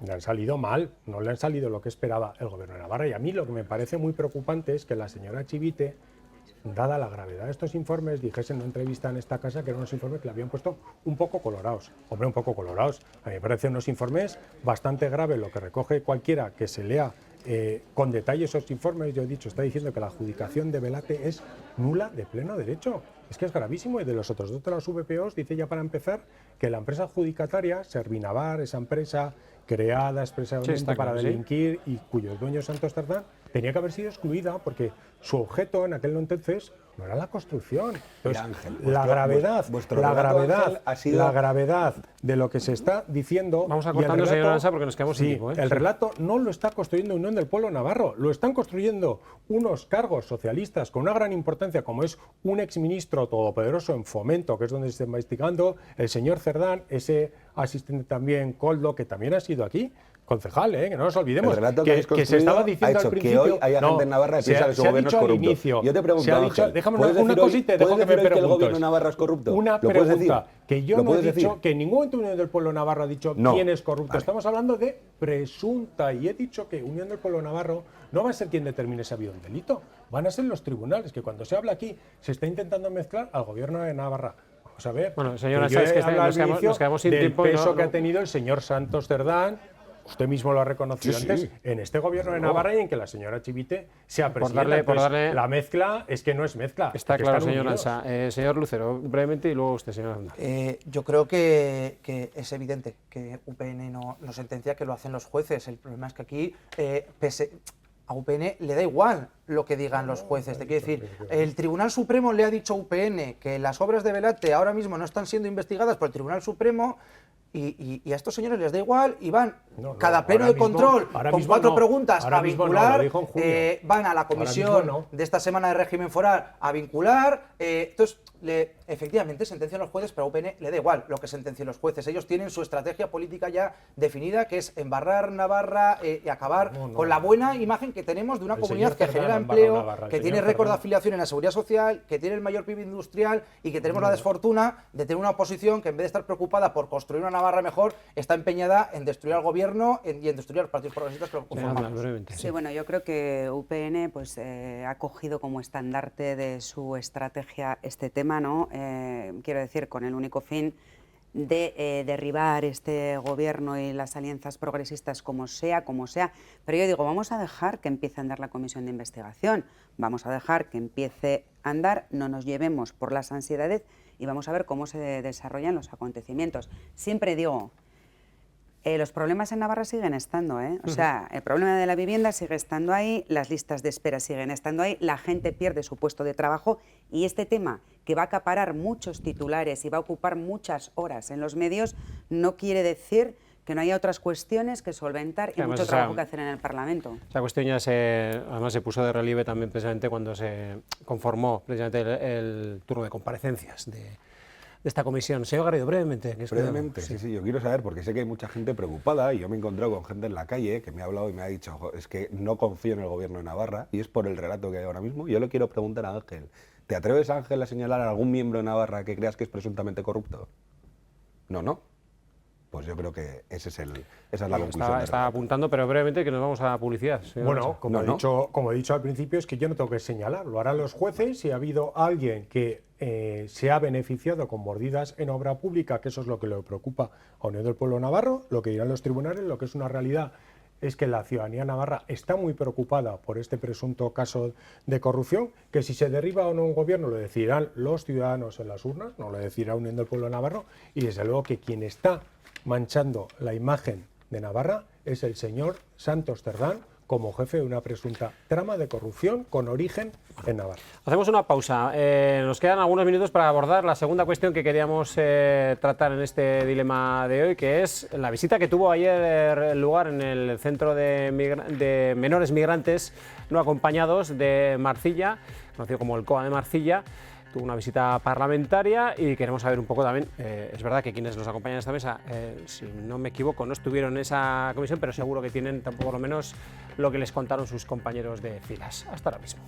le han salido mal, no le han salido lo que esperaba el gobierno de Navarra. Y a mí lo que me parece muy preocupante es que la señora Chivite, dada la gravedad de estos informes, dijese en una entrevista en esta casa que eran unos informes que le habían puesto un poco colorados. Hombre, un poco colorados. A mí me parecen unos informes bastante graves, lo que recoge cualquiera que se lea con detalle esos informes. Yo he dicho, está diciendo que la adjudicación de Belate es nula de pleno derecho. Es que es gravísimo. Y de los otros dos de las VPOs dice ya para empezar que la empresa adjudicataria, Servinavar, esa empresa creada expresamente para delinquir y cuyos dueños Santos Cerdán, tenía que haber sido excluida porque su objeto en aquel entonces no era la construcción. Entonces, Ángel, la gravedad de lo que se está diciendo... Vamos a cortarnos, señor Ansa, porque nos quedamos sin tiempo. El relato no lo está construyendo Unión del Pueblo Navarro, lo están construyendo unos cargos socialistas con una gran importancia, como es un exministro todopoderoso en Fomento, que es donde se está investigando, el señor Cerdán, ese asistente también, Koldo, que también ha sido aquí. concejal, que no nos olvidemos. El relato que se estaba diciendo ha hecho al principio que hoy haya gente en Navarra que piensa que su gobierno es corrupto. Yo te pregunto, Ángel, déjame ¿puedes una decir cosita, hoy, dejo que me que el gobierno preguntes. de Navarra es corrupto? Una ¿Lo puedes pregunta, decir? que yo ¿Lo no he puedes dicho, decir? que en ningún momento Unión del Pueblo Navarro ha dicho No. quién es corrupto. Vale. Estamos hablando de presunta, y he dicho que Unión del Pueblo Navarro no va a ser quien determine si ha habido un delito, van a ser los tribunales, que cuando se habla aquí se está intentando mezclar al gobierno de Navarra. Vamos a ver. Bueno, señora, que yo sabes que he hablado al inicio nos quedamos sin del tiempo. peso que ha tenido el señor Santos Cerdán. Usted mismo lo ha reconocido Sí, antes, sí. en este gobierno de Navarra y en que la señora Chivite sea Por presidenta. darle- Entonces, la mezcla es que no es mezcla. Está que claro, están señor unidos. Ansa. Señor Lucero, brevemente y luego usted, señor Anda. Yo creo que es evidente que UPN no sentencia, que lo hacen los jueces. El problema es que aquí a UPN le da igual lo que digan los jueces. Te quiero decir, el Tribunal Supremo le ha dicho a UPN que las obras de Velate ahora mismo no están siendo investigadas por el Tribunal Supremo. Y a estos señores les da igual y van cada pleno de control con 4 preguntas a vincular, van a la comisión de esta semana de régimen foral a vincular. Entonces, efectivamente, sentencian los jueces, pero a UPN le da igual lo que sentencien los jueces. Ellos tienen su estrategia política ya definida, que es embarrar Navarra y acabar con la buena imagen que tenemos de una comunidad que genera empleo, que tiene récord de afiliación en la seguridad social, que tiene el mayor PIB industrial y que tenemos la desfortuna de tener una oposición que, en vez de estar preocupada por construir una Navarra mejor, está empeñada en destruir al gobierno y en destruir a los partidos progresistas que lo conformamos. Sí, bueno, yo creo que UPN pues, ha cogido como estandarte de su estrategia este tema, ¿no? Quiero decir, con el único fin de derribar este gobierno y las alianzas progresistas como sea, pero yo digo, vamos a dejar que empiece a andar la comisión de investigación, vamos a dejar que empiece a andar, no nos llevemos por las ansiedades y vamos a ver cómo se desarrollan los acontecimientos. Siempre digo, los problemas en Navarra siguen estando, o sea, el problema de la vivienda sigue estando ahí, las listas de espera siguen estando ahí, la gente pierde su puesto de trabajo y este tema, que va a acaparar muchos titulares y va a ocupar muchas horas en los medios, no quiere decir que no haya otras cuestiones que solventar y mucho trabajo que hacer en el Parlamento. Esa cuestión ya además se puso de relieve también precisamente cuando se conformó precisamente el turno de comparecencias de esta comisión. Señor Garrido, brevemente. Brevemente, sí, yo quiero saber, porque sé que hay mucha gente preocupada y yo me he encontrado con gente en la calle que me ha hablado y me ha dicho, es que no confío en el gobierno de Navarra y es por el relato que hay ahora mismo. Yo le quiero preguntar a Ángel, ¿te atreves, Ángel, a señalar a algún miembro de Navarra que creas que es presuntamente corrupto? No. Pues yo creo que esa es la conclusión. Estaba apuntando, pero brevemente, que nos vamos a publicidad. Bueno, como he dicho al principio, es que yo no tengo que señalar, lo harán los jueces. Si ha habido alguien que se ha beneficiado con mordidas en obra pública, que eso es lo que le preocupa a Unión del Pueblo Navarro, lo que dirán los tribunales, lo que es una realidad es que la ciudadanía navarra está muy preocupada por este presunto caso de corrupción, que si se derriba o no un gobierno lo decidirán los ciudadanos en las urnas, no lo decidirá Unión del Pueblo Navarro, y desde luego que quien está manchando la imagen de Navarra es el señor Santos Cerdán, como jefe de una presunta trama de corrupción con origen en Navarra. Hacemos una pausa. Nos quedan algunos minutos para abordar la segunda cuestión que queríamos tratar en este dilema de hoy, que es la visita que tuvo ayer lugar en el Centro de Menores Migrantes No Acompañados de Marcilla, conocido como el COA de Marcilla. Tuvo una visita parlamentaria y queremos saber un poco también, es verdad que quienes nos acompañan en esta mesa, si no me equivoco, no estuvieron en esa comisión, pero seguro que tienen por lo menos lo que les contaron sus compañeros de filas. Hasta ahora mismo.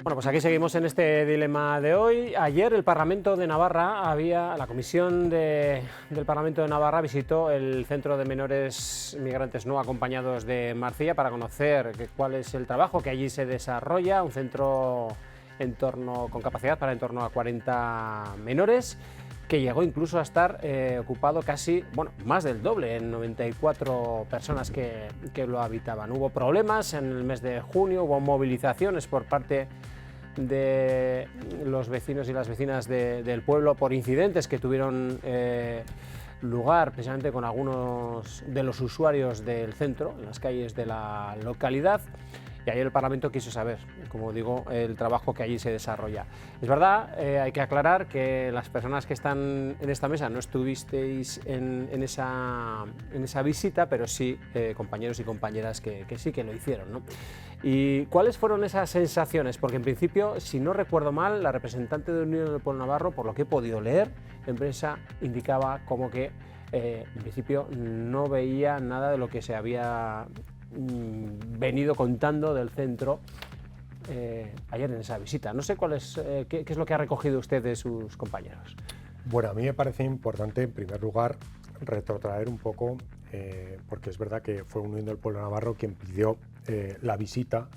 Bueno, pues aquí seguimos en este dilema de hoy. Ayer el Parlamento de Navarra, la comisión del Parlamento de Navarra visitó el Centro de Menores Migrantes No Acompañados de Marcilla para conocer cuál es el trabajo que allí se desarrolla, un centro con capacidad para en torno a 40 menores, que llegó incluso a estar ocupado más del doble, en 94 personas que lo habitaban. Hubo problemas en el mes de junio, hubo movilizaciones por parte de los vecinos y las vecinas del pueblo por incidentes que tuvieron lugar precisamente con algunos de los usuarios del centro, en las calles de la localidad. y ayer el Parlamento quiso saber, como digo, el trabajo que allí se desarrolla. Es verdad, hay que aclarar que las personas que están en esta mesa no estuvisteis en esa visita, pero sí compañeros y compañeras que sí que lo hicieron, ¿no? ¿Y cuáles fueron esas sensaciones? Porque en principio, si no recuerdo mal, la representante de Unión del Pueblo Navarro, por lo que he podido leer en prensa, indicaba como que en principio no veía nada de lo que se había venido contando del centro ayer en esa visita. No sé qué es lo que ha recogido usted de sus compañeros. Bueno, a mí me parece importante, en primer lugar, retrotraer un poco, porque es verdad que fue Unión del Pueblo Navarro quien pidió la visita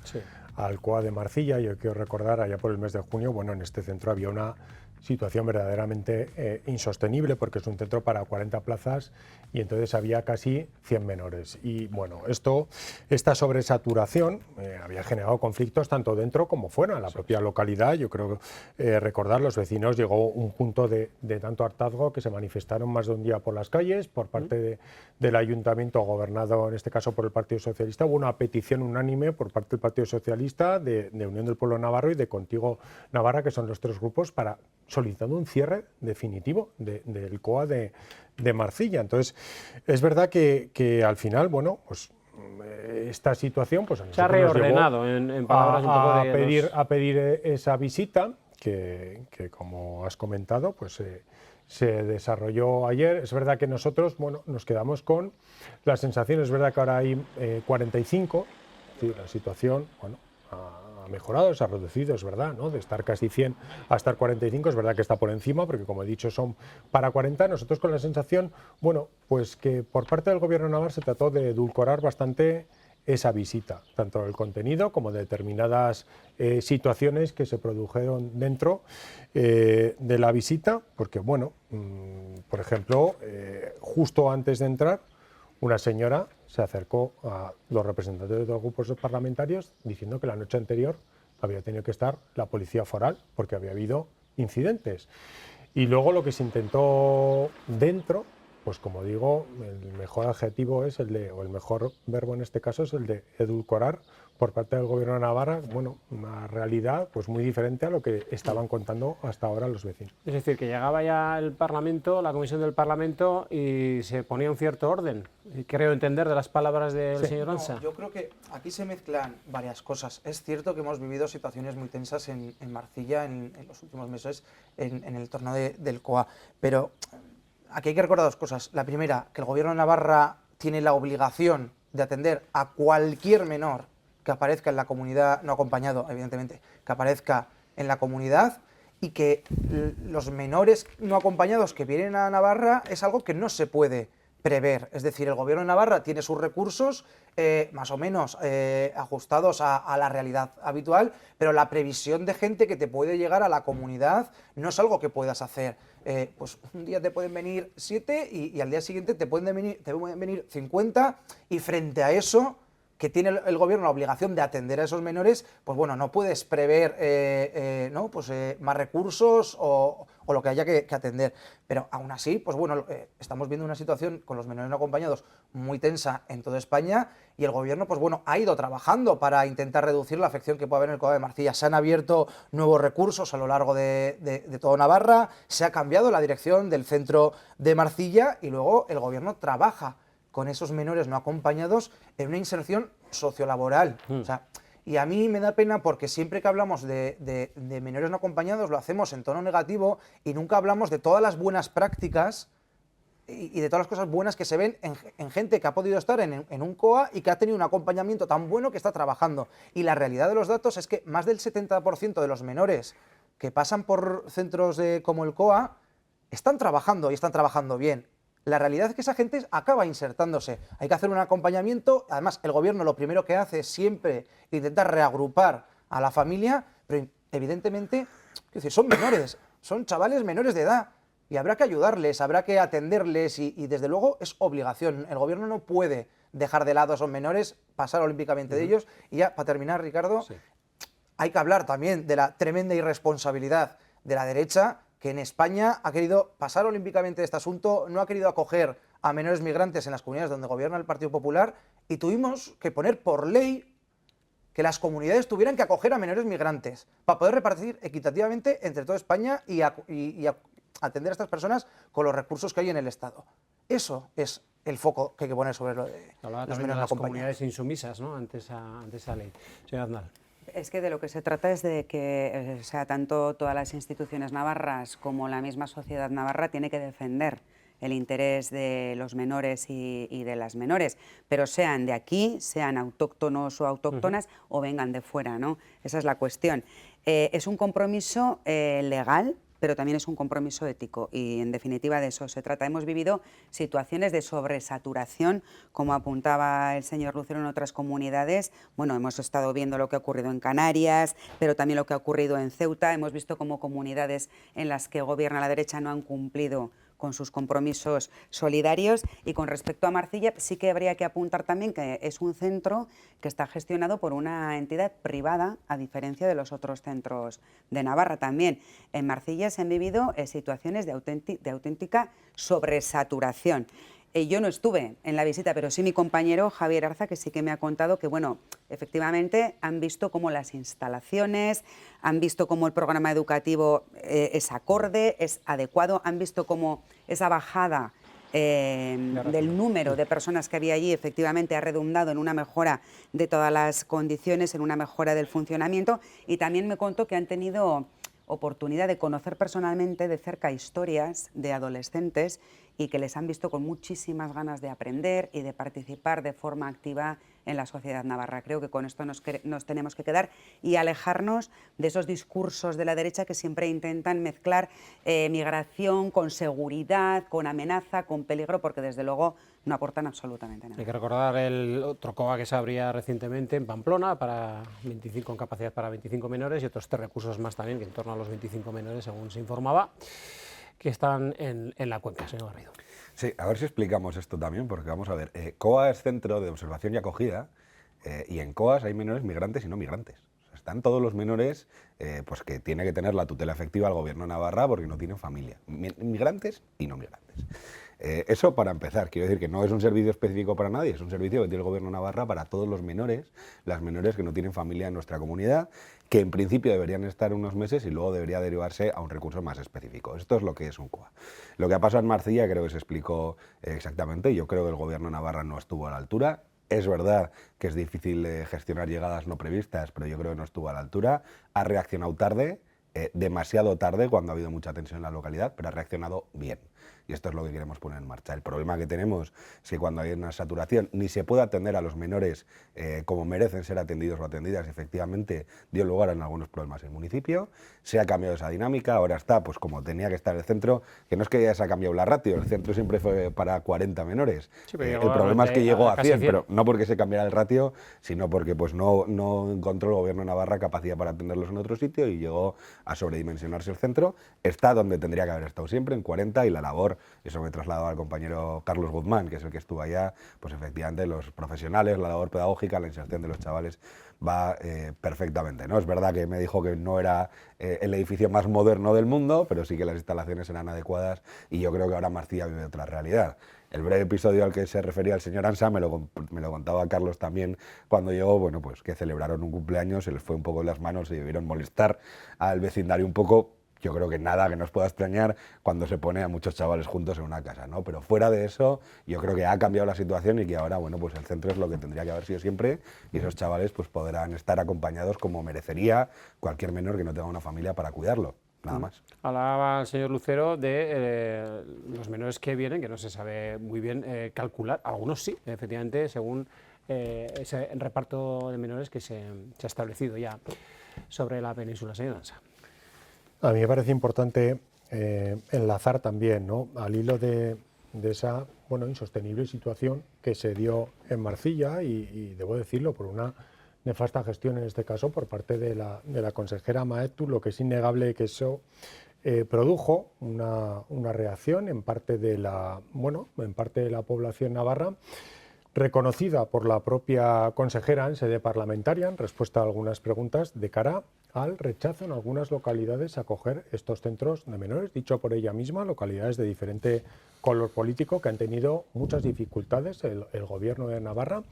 al COA de Marcilla. Yo quiero recordar, allá por el mes de junio, bueno, en este centro había una situación verdaderamente insostenible, porque es un centro para 40 plazas y entonces había casi 100 menores. Y bueno, esta sobresaturación había generado conflictos tanto dentro como fuera, en la propia localidad. Yo creo recordar, los vecinos, llegó un punto de tanto hartazgo que se manifestaron más de un día por las calles por parte del ayuntamiento gobernado en este caso por el Partido Socialista. Hubo una petición unánime por parte del Partido Socialista, de Unión del Pueblo Navarro y de Contigo Navarra, que son los tres grupos, para solicitando un cierre definitivo del COA de Marcilla. Entonces, es verdad que al final, bueno, pues esta situación pues se ha reordenado, en palabras un poco a pedir esa visita que como has comentado, pues se desarrolló ayer. Es verdad que nosotros, bueno, nos quedamos con la sensación, es verdad que ahora hay 45, sí, la situación, bueno, ha mejorado, se ha reducido, es verdad, ¿no? De estar casi 100 a estar 45, es verdad que está por encima, porque como he dicho son para 40, nosotros con la sensación, bueno, pues que por parte del Gobierno navarro se trató de edulcorar bastante esa visita, tanto el contenido como de determinadas situaciones que se produjeron dentro de la visita, porque bueno, por ejemplo, justo antes de entrar, una señora se acercó a los representantes de los grupos parlamentarios diciendo que la noche anterior había tenido que estar la policía foral porque había habido incidentes. Y luego lo que se intentó dentro, pues como digo, el mejor adjetivo es o el mejor verbo en este caso es el de edulcorar por parte del Gobierno de Navarra, bueno, una realidad pues muy diferente a lo que estaban contando hasta ahora los vecinos. Es decir, que llegaba ya el Parlamento, la comisión del Parlamento, y se ponía un cierto orden, creo entender de las palabras del señor Ansa. No, yo creo que aquí se mezclan varias cosas. Es cierto que hemos vivido situaciones muy tensas en Marcilla en los últimos meses en el entorno del COA, pero aquí hay que recordar dos cosas. La primera, que el Gobierno de Navarra tiene la obligación de atender a cualquier menor que aparezca en la comunidad, no acompañado, evidentemente, que aparezca en la comunidad, y que los menores no acompañados que vienen a Navarra es algo que no se puede prever. Es decir, el Gobierno de Navarra tiene sus recursos más o menos ajustados a la realidad habitual, pero la previsión de gente que te puede llegar a la comunidad no es algo que puedas hacer. Pues un día te pueden venir 7 y al día siguiente te pueden venir 50, y frente a eso, que tiene el Gobierno la obligación de atender a esos menores, pues bueno, no puedes prever más recursos o lo que haya que atender. Pero aún así, pues bueno, estamos viendo una situación con los menores no acompañados muy tensa en toda España, y el Gobierno, pues bueno, ha ido trabajando para intentar reducir la afección que puede haber en el COA de Marcilla. Se han abierto nuevos recursos a lo largo de toda Navarra, se ha cambiado la dirección del centro de Marcilla, y luego el Gobierno trabaja con esos menores no acompañados en una inserción sociolaboral. O sea, y a mí me da pena porque siempre que hablamos de menores no acompañados lo hacemos en tono negativo y nunca hablamos de todas las buenas prácticas y de todas las cosas buenas que se ven en gente que ha podido estar en un COA y que ha tenido un acompañamiento tan bueno que está trabajando. Y la realidad de los datos es que más del 70% de los menores que pasan por centros como el COA están trabajando y están trabajando bien. La realidad es que esa gente acaba insertándose. Hay que hacer un acompañamiento. Además, el Gobierno lo primero que hace es siempre intentar reagrupar a la familia, pero evidentemente, son menores, son chavales menores de edad, y habrá que ayudarles, habrá que atenderles, y desde luego es obligación. El Gobierno no puede dejar de lado a esos menores, pasar olímpicamente de ellos. Y ya, para terminar, Ricardo, hay que hablar también de la tremenda irresponsabilidad de la derecha, que en España ha querido pasar olímpicamente este asunto, no ha querido acoger a menores migrantes en las comunidades donde gobierna el Partido Popular, y tuvimos que poner por ley que las comunidades tuvieran que acoger a menores migrantes para poder repartir equitativamente entre toda España y atender a estas personas con los recursos que hay en el Estado. Eso es el foco que hay que poner sobre lo de los menores las no comunidades insumisas, ¿no?, ante esa ley. Señor Aznar. Es que de lo que se trata es de que tanto todas las instituciones navarras como la misma sociedad navarra tiene que defender el interés de los menores y de las menores, pero sean de aquí, sean autóctonos o autóctonas o vengan de fuera, ¿no? Esa es la cuestión. Es un compromiso legal, pero también es un compromiso ético y, en definitiva, de eso se trata. Hemos vivido situaciones de sobresaturación, como apuntaba el señor Lucero, en otras comunidades. Bueno, hemos estado viendo lo que ha ocurrido en Canarias, pero también lo que ha ocurrido en Ceuta. Hemos visto cómo comunidades en las que gobierna la derecha no han cumplido con sus compromisos solidarios. Y con respecto a Marcilla, sí que habría que apuntar también que es un centro que está gestionado por una entidad privada, a diferencia de los otros centros de Navarra también. En Marcilla se han vivido situaciones de auténtica sobresaturación. Yo no estuve en la visita, pero sí mi compañero Javier Arza, que sí que me ha contado que, bueno, efectivamente han visto cómo las instalaciones, han visto cómo el programa educativo es acorde, es adecuado, han visto cómo esa bajada del número de personas que había allí efectivamente ha redundado en una mejora de todas las condiciones, en una mejora del funcionamiento, y también me contó que han tenido oportunidad de conocer personalmente de cerca historias de adolescentes y que les han visto con muchísimas ganas de aprender y de participar de forma activa en la sociedad navarra. Creo que con esto nos tenemos que quedar y alejarnos de esos discursos de la derecha que siempre intentan mezclar migración con seguridad, con amenaza, con peligro, porque desde luego no aportan absolutamente nada. Hay que recordar el otro COA que se abría recientemente en Pamplona con capacidad para 25 menores y otros 3 recursos más también, que en torno a los 25 menores, según se informaba, que están en la cuenca, señor Garrido. Sí, a ver si explicamos esto también, porque vamos a ver, COA es Centro de Observación y Acogida, y en COAs hay menores migrantes y no migrantes. O sea, están todos los menores pues que tiene que tener la tutela efectiva el Gobierno de Navarra porque no tienen familia, migrantes y no migrantes. Eso para empezar, quiero decir que no es un servicio específico para nadie, es un servicio que tiene el Gobierno de Navarra para todos los menores, las menores que no tienen familia en nuestra comunidad, que en principio deberían estar unos meses y luego debería derivarse a un recurso más específico. Esto es lo que es un COA. Lo que ha pasado en Marcilla creo que se explicó exactamente. Yo creo que el Gobierno de Navarra no estuvo a la altura. Es verdad que es difícil gestionar llegadas no previstas, pero yo creo que no estuvo a la altura. Ha reaccionado tarde, demasiado tarde, cuando ha habido mucha tensión en la localidad, pero ha reaccionado bien. Y esto es lo que queremos poner en marcha. El problema que tenemos es que cuando hay una saturación ni se puede atender a los menores como merecen ser atendidos o atendidas, efectivamente dio lugar a algunos problemas en el municipio. Se ha cambiado esa dinámica, ahora está pues como tenía que estar el centro, que no es que ya se ha cambiado la ratio, el centro siempre fue para 40 menores. Sí, el problema es que llegó a 100, pero no porque se cambiara el ratio, sino porque pues no encontró el Gobierno de Navarra capacidad para atenderlos en otro sitio y llegó a sobredimensionarse el centro. Está donde tendría que haber estado siempre, en 40, y la labor, eso me he trasladado al compañero Carlos Guzmán, que es el que estuvo allá, pues efectivamente los profesionales, la labor pedagógica, la inserción de los chavales va perfectamente, ¿no? Es verdad que me dijo que no era el edificio más moderno del mundo, pero sí que las instalaciones eran adecuadas y yo creo que ahora Marcilla vive otra realidad. El breve episodio al que se refería el señor Ansa me lo contaba Carlos también cuando llegó, bueno, pues que celebraron un cumpleaños, se les fue un poco en las manos y debieron molestar al vecindario un poco. Yo creo que nada que nos pueda extrañar cuando se pone a muchos chavales juntos en una casa, ¿no? Pero fuera de eso, yo creo que ha cambiado la situación y que ahora, bueno, pues el centro es lo que tendría que haber sido siempre y esos chavales pues podrán estar acompañados como merecería cualquier menor que no tenga una familia para cuidarlo. Nada más. Hablaba el señor Lucero de los menores que vienen, que no se sabe muy bien calcular. Algunos sí, efectivamente, según ese reparto de menores que se ha establecido ya sobre la península. Señor Ansa. A mí me parece importante enlazar también, ¿no?, al hilo de esa insostenible situación que se dio en Marcilla y debo decirlo, por una nefasta gestión en este caso por parte de la consejera Maetu. Lo que es innegable que eso produjo una reacción en parte de la población navarra, reconocida por la propia consejera en sede parlamentaria en respuesta a algunas preguntas de cara al rechazo en algunas localidades a acoger estos centros de menores, dicho por ella misma, localidades de diferente color político que han tenido muchas dificultades el gobierno de Navarra,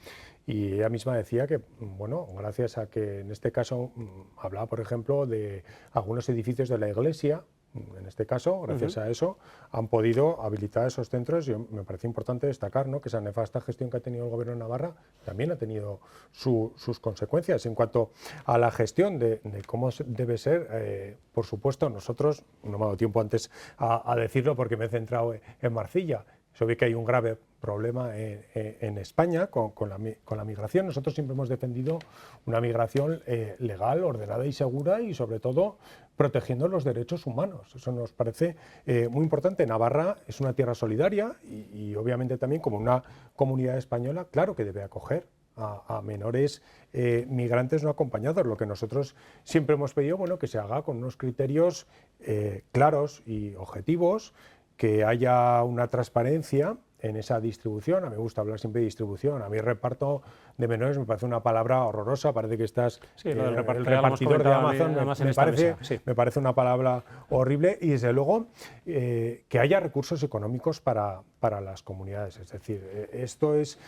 y ella misma decía que, bueno, gracias a que en este caso hablaba, por ejemplo, de algunos edificios de la iglesia. En este caso, gracias a eso, han podido habilitar esos centros. Me parece importante destacar, ¿no?, que esa nefasta gestión que ha tenido el Gobierno de Navarra también ha tenido sus consecuencias. En cuanto a la gestión de cómo debe ser, por supuesto, nosotros, no me ha dado tiempo antes a decirlo porque me he centrado en Marcilla. Se ve que hay un grave problema en España con la migración. Nosotros siempre hemos defendido una migración legal, ordenada y segura, y sobre todo protegiendo los derechos humanos. Eso nos parece muy importante. Navarra es una tierra solidaria y obviamente también, como una comunidad española, claro que debe acoger a menores migrantes no acompañados. Lo que nosotros siempre hemos pedido, bueno, que se haga con unos criterios claros y objetivos, que haya una transparencia en esa distribución. A mí me gusta hablar siempre de distribución. A mí el reparto de menores me parece una palabra horrorosa. Parece que estás el repartidor de Amazon. Me parece una palabra horrible, y desde luego que haya recursos económicos para las comunidades. Es decir, esto es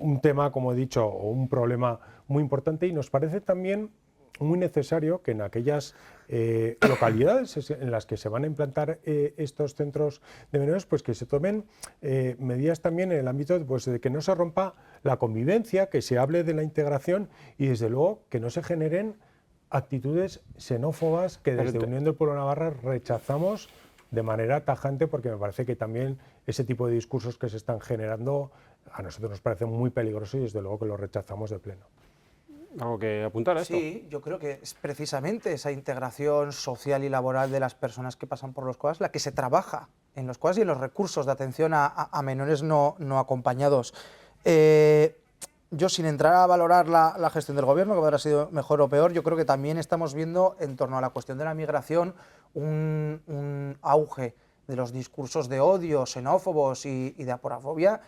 un tema, como he dicho, o un problema muy importante, y nos parece también muy necesario que en aquellas localidades en las que se van a implantar estos centros de menores, pues que se tomen medidas también en el ámbito, pues, de que no se rompa la convivencia, que se hable de la integración y desde luego que no se generen actitudes xenófobas que desde Unión del Pueblo de Navarra rechazamos de manera tajante, porque me parece que también ese tipo de discursos que se están generando a nosotros nos parece muy peligroso y desde luego que lo rechazamos de pleno. ¿Algo que apuntar a esto? Sí, yo creo que es precisamente esa integración social y laboral de las personas que pasan por los COAS la que se trabaja en los COAS y en los recursos de atención a menores no acompañados. Yo, sin entrar a valorar la gestión del Gobierno, que habrá sido mejor o peor, yo creo que también estamos viendo, en torno a la cuestión de la migración, un auge de los discursos de odio, xenófobos y de aporafobia,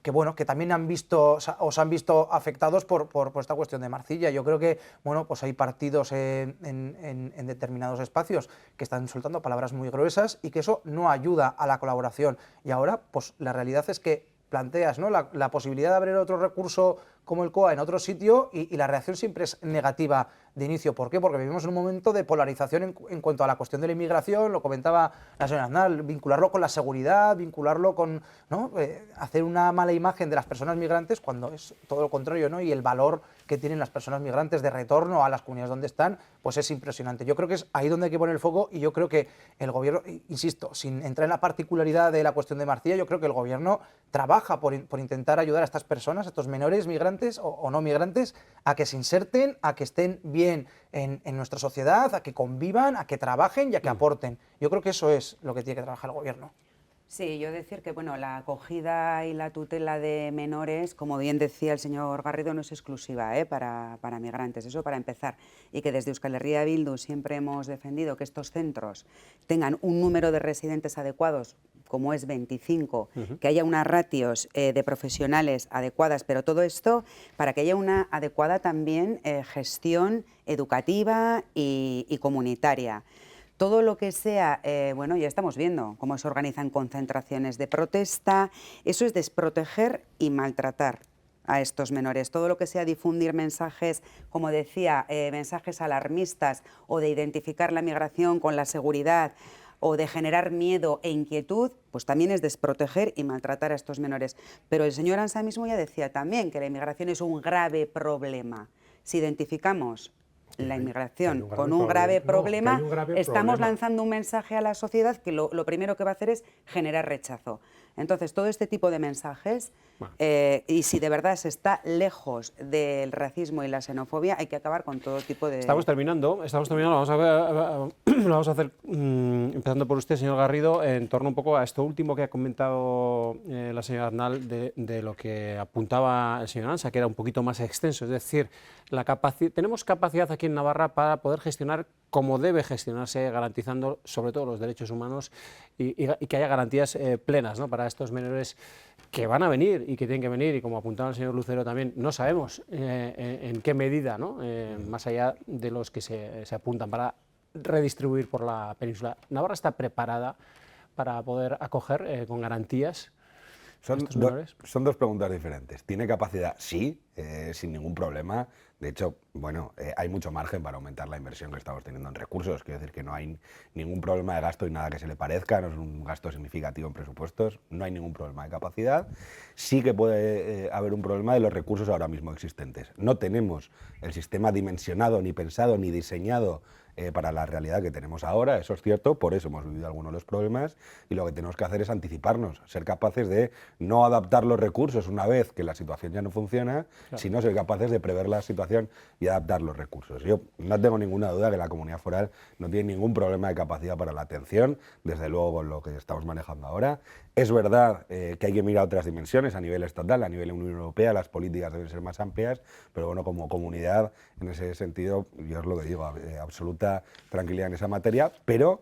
que bueno, que también os han visto afectados por esta cuestión de Marcilla. Yo creo que bueno, pues hay partidos en determinados espacios que están soltando palabras muy gruesas y que eso no ayuda a la colaboración. Y ahora, pues la realidad es que planteas, ¿no?, la posibilidad de abrir otro recurso como el COA en otro sitio y la reacción siempre es negativa de inicio. ¿Por qué? Porque vivimos en un momento de polarización en cuanto a la cuestión de la inmigración, lo comentaba la señora Aznar, vincularlo con la seguridad, vincularlo con, ¿no?, hacer una mala imagen de las personas migrantes cuando es todo lo contrario, ¿no?, y el valor que tienen las personas migrantes de retorno a las comunidades donde están, pues es impresionante. Yo creo que es ahí donde hay que poner el foco y yo creo que el Gobierno, insisto, sin entrar en la particularidad de la cuestión de Marcilla, yo creo que el Gobierno trabaja por intentar ayudar a estas personas, a estos menores migrantes o no migrantes, a que se inserten, a que estén bien en nuestra sociedad, a que convivan, a que trabajen y a que aporten. Yo creo que eso es lo que tiene que trabajar el Gobierno. Sí, yo decir que bueno, la acogida y la tutela de menores, como bien decía el señor Garrido, no es exclusiva para migrantes, eso para empezar, y que desde Euskal Herria Bildu siempre hemos defendido que estos centros tengan un número de residentes adecuados, como es 25, que haya unas ratios de profesionales adecuadas, pero todo esto para que haya una adecuada también gestión educativa y comunitaria. Todo lo que sea, bueno, ya estamos viendo cómo se organizan concentraciones de protesta, eso es desproteger y maltratar a estos menores. Todo lo que sea difundir mensajes, como decía, mensajes alarmistas o de identificar la migración con la seguridad o de generar miedo e inquietud, pues también es desproteger y maltratar a estos menores. Pero el señor Ansa mismo ya decía también que la inmigración es un grave problema. Si identificamos la inmigración con un grave problema, estamos lanzando un mensaje a la sociedad que lo primero que va a hacer es generar rechazo. Entonces, todo este tipo de mensajes, y si de verdad se está lejos del racismo y la xenofobia, hay que acabar con todo tipo de... Estamos terminando, vamos a ver, lo vamos a hacer empezando por usted, señor Garrido, en torno un poco a esto último que ha comentado la señora Aznar de lo que apuntaba el señor Ansa, que era un poquito más extenso, es decir, tenemos capacidad aquí en Navarra para poder gestionar como debe gestionarse, garantizando sobre todo los derechos humanos y que haya garantías plenas, ¿no?, para estos menores que van a venir y que tienen que venir, y como apuntaba el señor Lucero también, no sabemos en qué medida, ¿no?, más allá de los que se apuntan para redistribuir por la península. ¿Navarra está preparada para poder acoger con garantías a estos menores? Son dos preguntas diferentes. ¿Tiene capacidad? Sí, sin ningún problema. De hecho, bueno, hay mucho margen para aumentar la inversión que estamos teniendo en recursos. Quiero decir que no hay ningún problema de gasto y nada que se le parezca, no es un gasto significativo en presupuestos, no hay ningún problema de capacidad. Sí que puede haber un problema de los recursos ahora mismo existentes. No tenemos el sistema dimensionado, ni pensado, ni diseñado para la realidad que tenemos ahora, eso es cierto, por eso hemos vivido algunos de los problemas, y lo que tenemos que hacer es anticiparnos, ser capaces de no adaptar los recursos una vez que la situación ya no funciona, sino ser capaces de prever la situación y adaptar los recursos. Yo no tengo ninguna duda que la comunidad foral no tiene ningún problema de capacidad para la atención, desde luego con lo que estamos manejando ahora. Es verdad que hay que mirar otras dimensiones a nivel estatal, a nivel Unión Europea, las políticas deben ser más amplias, pero bueno, como comunidad, en ese sentido, yo es lo que digo, absoluta tranquilidad en esa materia, pero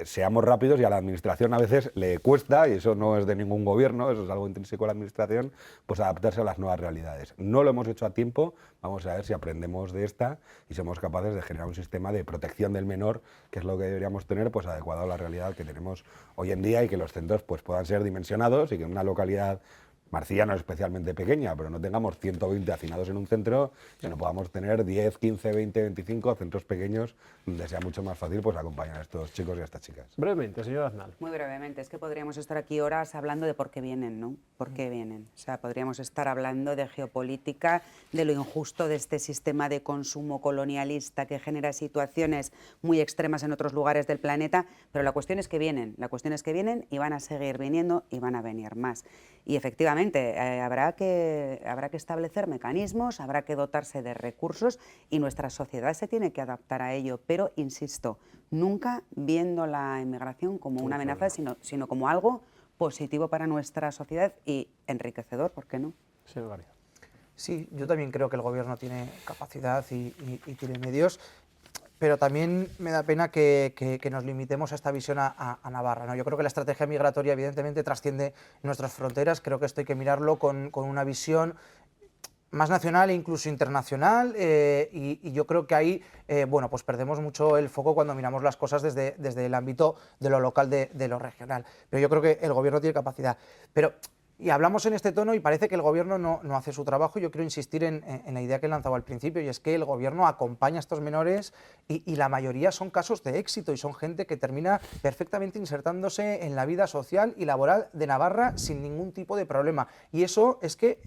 seamos rápidos, y a la administración a veces le cuesta, y eso no es de ningún gobierno, eso es algo intrínseco a la administración, pues adaptarse a las nuevas realidades. No lo hemos hecho a tiempo, vamos a ver si aprendemos de esta y somos capaces de generar un sistema de protección del menor, que es lo que deberíamos tener, pues adecuado a la realidad que tenemos hoy en día, y que los centros pues puedan ser dimensionados, y que en una localidad, Marcilla no es especialmente pequeña, pero no tengamos 120 hacinados en un centro, sino podamos tener 10, 15, 20, 25 centros pequeños donde sea mucho más fácil pues acompañar a estos chicos y a estas chicas. Brevemente, señor Aznal. Muy brevemente, es que podríamos estar aquí horas hablando de por qué vienen, ¿no? ¿Por qué vienen? O sea, podríamos estar hablando de geopolítica, de lo injusto de este sistema de consumo colonialista que genera situaciones muy extremas en otros lugares del planeta, pero la cuestión es que vienen, y van a seguir viniendo y van a venir más. Y efectivamente, habrá que establecer mecanismos, habrá que dotarse de recursos, y nuestra sociedad se tiene que adaptar a ello, pero insisto, nunca viendo la inmigración como una amenaza, sino como algo positivo para nuestra sociedad y enriquecedor, ¿por qué no? Señor Garrido. Sí, yo también creo que el Gobierno tiene capacidad y tiene medios, pero también me da pena que nos limitemos a esta visión a Navarra, ¿no? Yo creo que la estrategia migratoria evidentemente trasciende nuestras fronteras, creo que esto hay que mirarlo con una visión más nacional e incluso internacional, y yo creo que ahí bueno, pues perdemos mucho el foco cuando miramos las cosas desde el ámbito de lo local, de lo regional. Pero yo creo que el Gobierno tiene capacidad. Y hablamos en este tono y parece que el Gobierno no hace su trabajo. Yo quiero insistir en la idea que he lanzado al principio, y es que el Gobierno acompaña a estos menores y la mayoría son casos de éxito, y son gente que termina perfectamente insertándose en la vida social y laboral de Navarra sin ningún tipo de problema. Y eso es que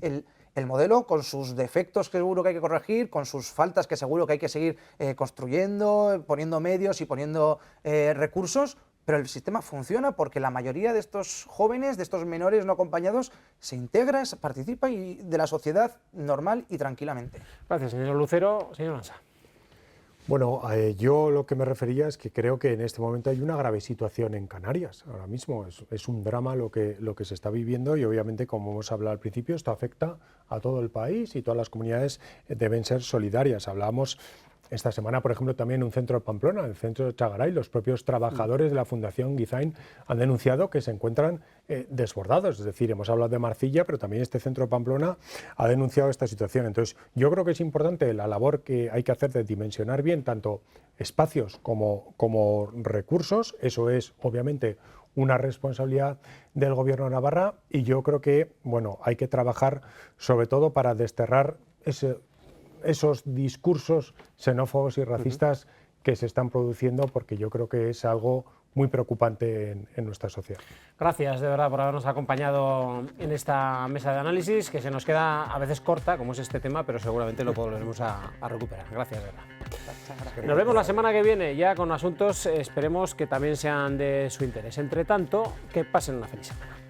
el modelo, con sus defectos que seguro que hay que corregir, con sus faltas que seguro que hay que seguir construyendo, poniendo medios y poniendo recursos, pero el sistema funciona porque la mayoría de estos jóvenes, de estos menores no acompañados, se integra, participa de la sociedad normal y tranquilamente. Gracias, señor Lucero. Señor Ansa. Bueno, yo lo que me refería es que creo que en este momento hay una grave situación en Canarias. Ahora mismo es un drama lo que se está viviendo, y obviamente, como hemos hablado al principio, esto afecta a todo el país y todas las comunidades deben ser solidarias. Hablábamos esta semana, por ejemplo, también en un centro de Pamplona, el centro de Chagaray, los propios trabajadores de la Fundación Guizain han denunciado que se encuentran desbordados. Es decir, hemos hablado de Marcilla, pero también este centro de Pamplona ha denunciado esta situación. Entonces, yo creo que es importante la labor que hay que hacer de dimensionar bien tanto espacios como recursos. Eso es, obviamente, una responsabilidad del Gobierno de Navarra, y yo creo que, bueno, hay que trabajar sobre todo para desterrar esos discursos xenófobos y racistas que se están produciendo, porque yo creo que es algo muy preocupante en nuestra sociedad. Gracias de verdad por habernos acompañado en esta mesa de análisis, que se nos queda a veces corta, como es este tema, pero seguramente lo volveremos a recuperar. Gracias de verdad. Nos vemos la semana que viene ya con asuntos, esperemos que también sean de su interés. Entre tanto, que pasen una feliz semana.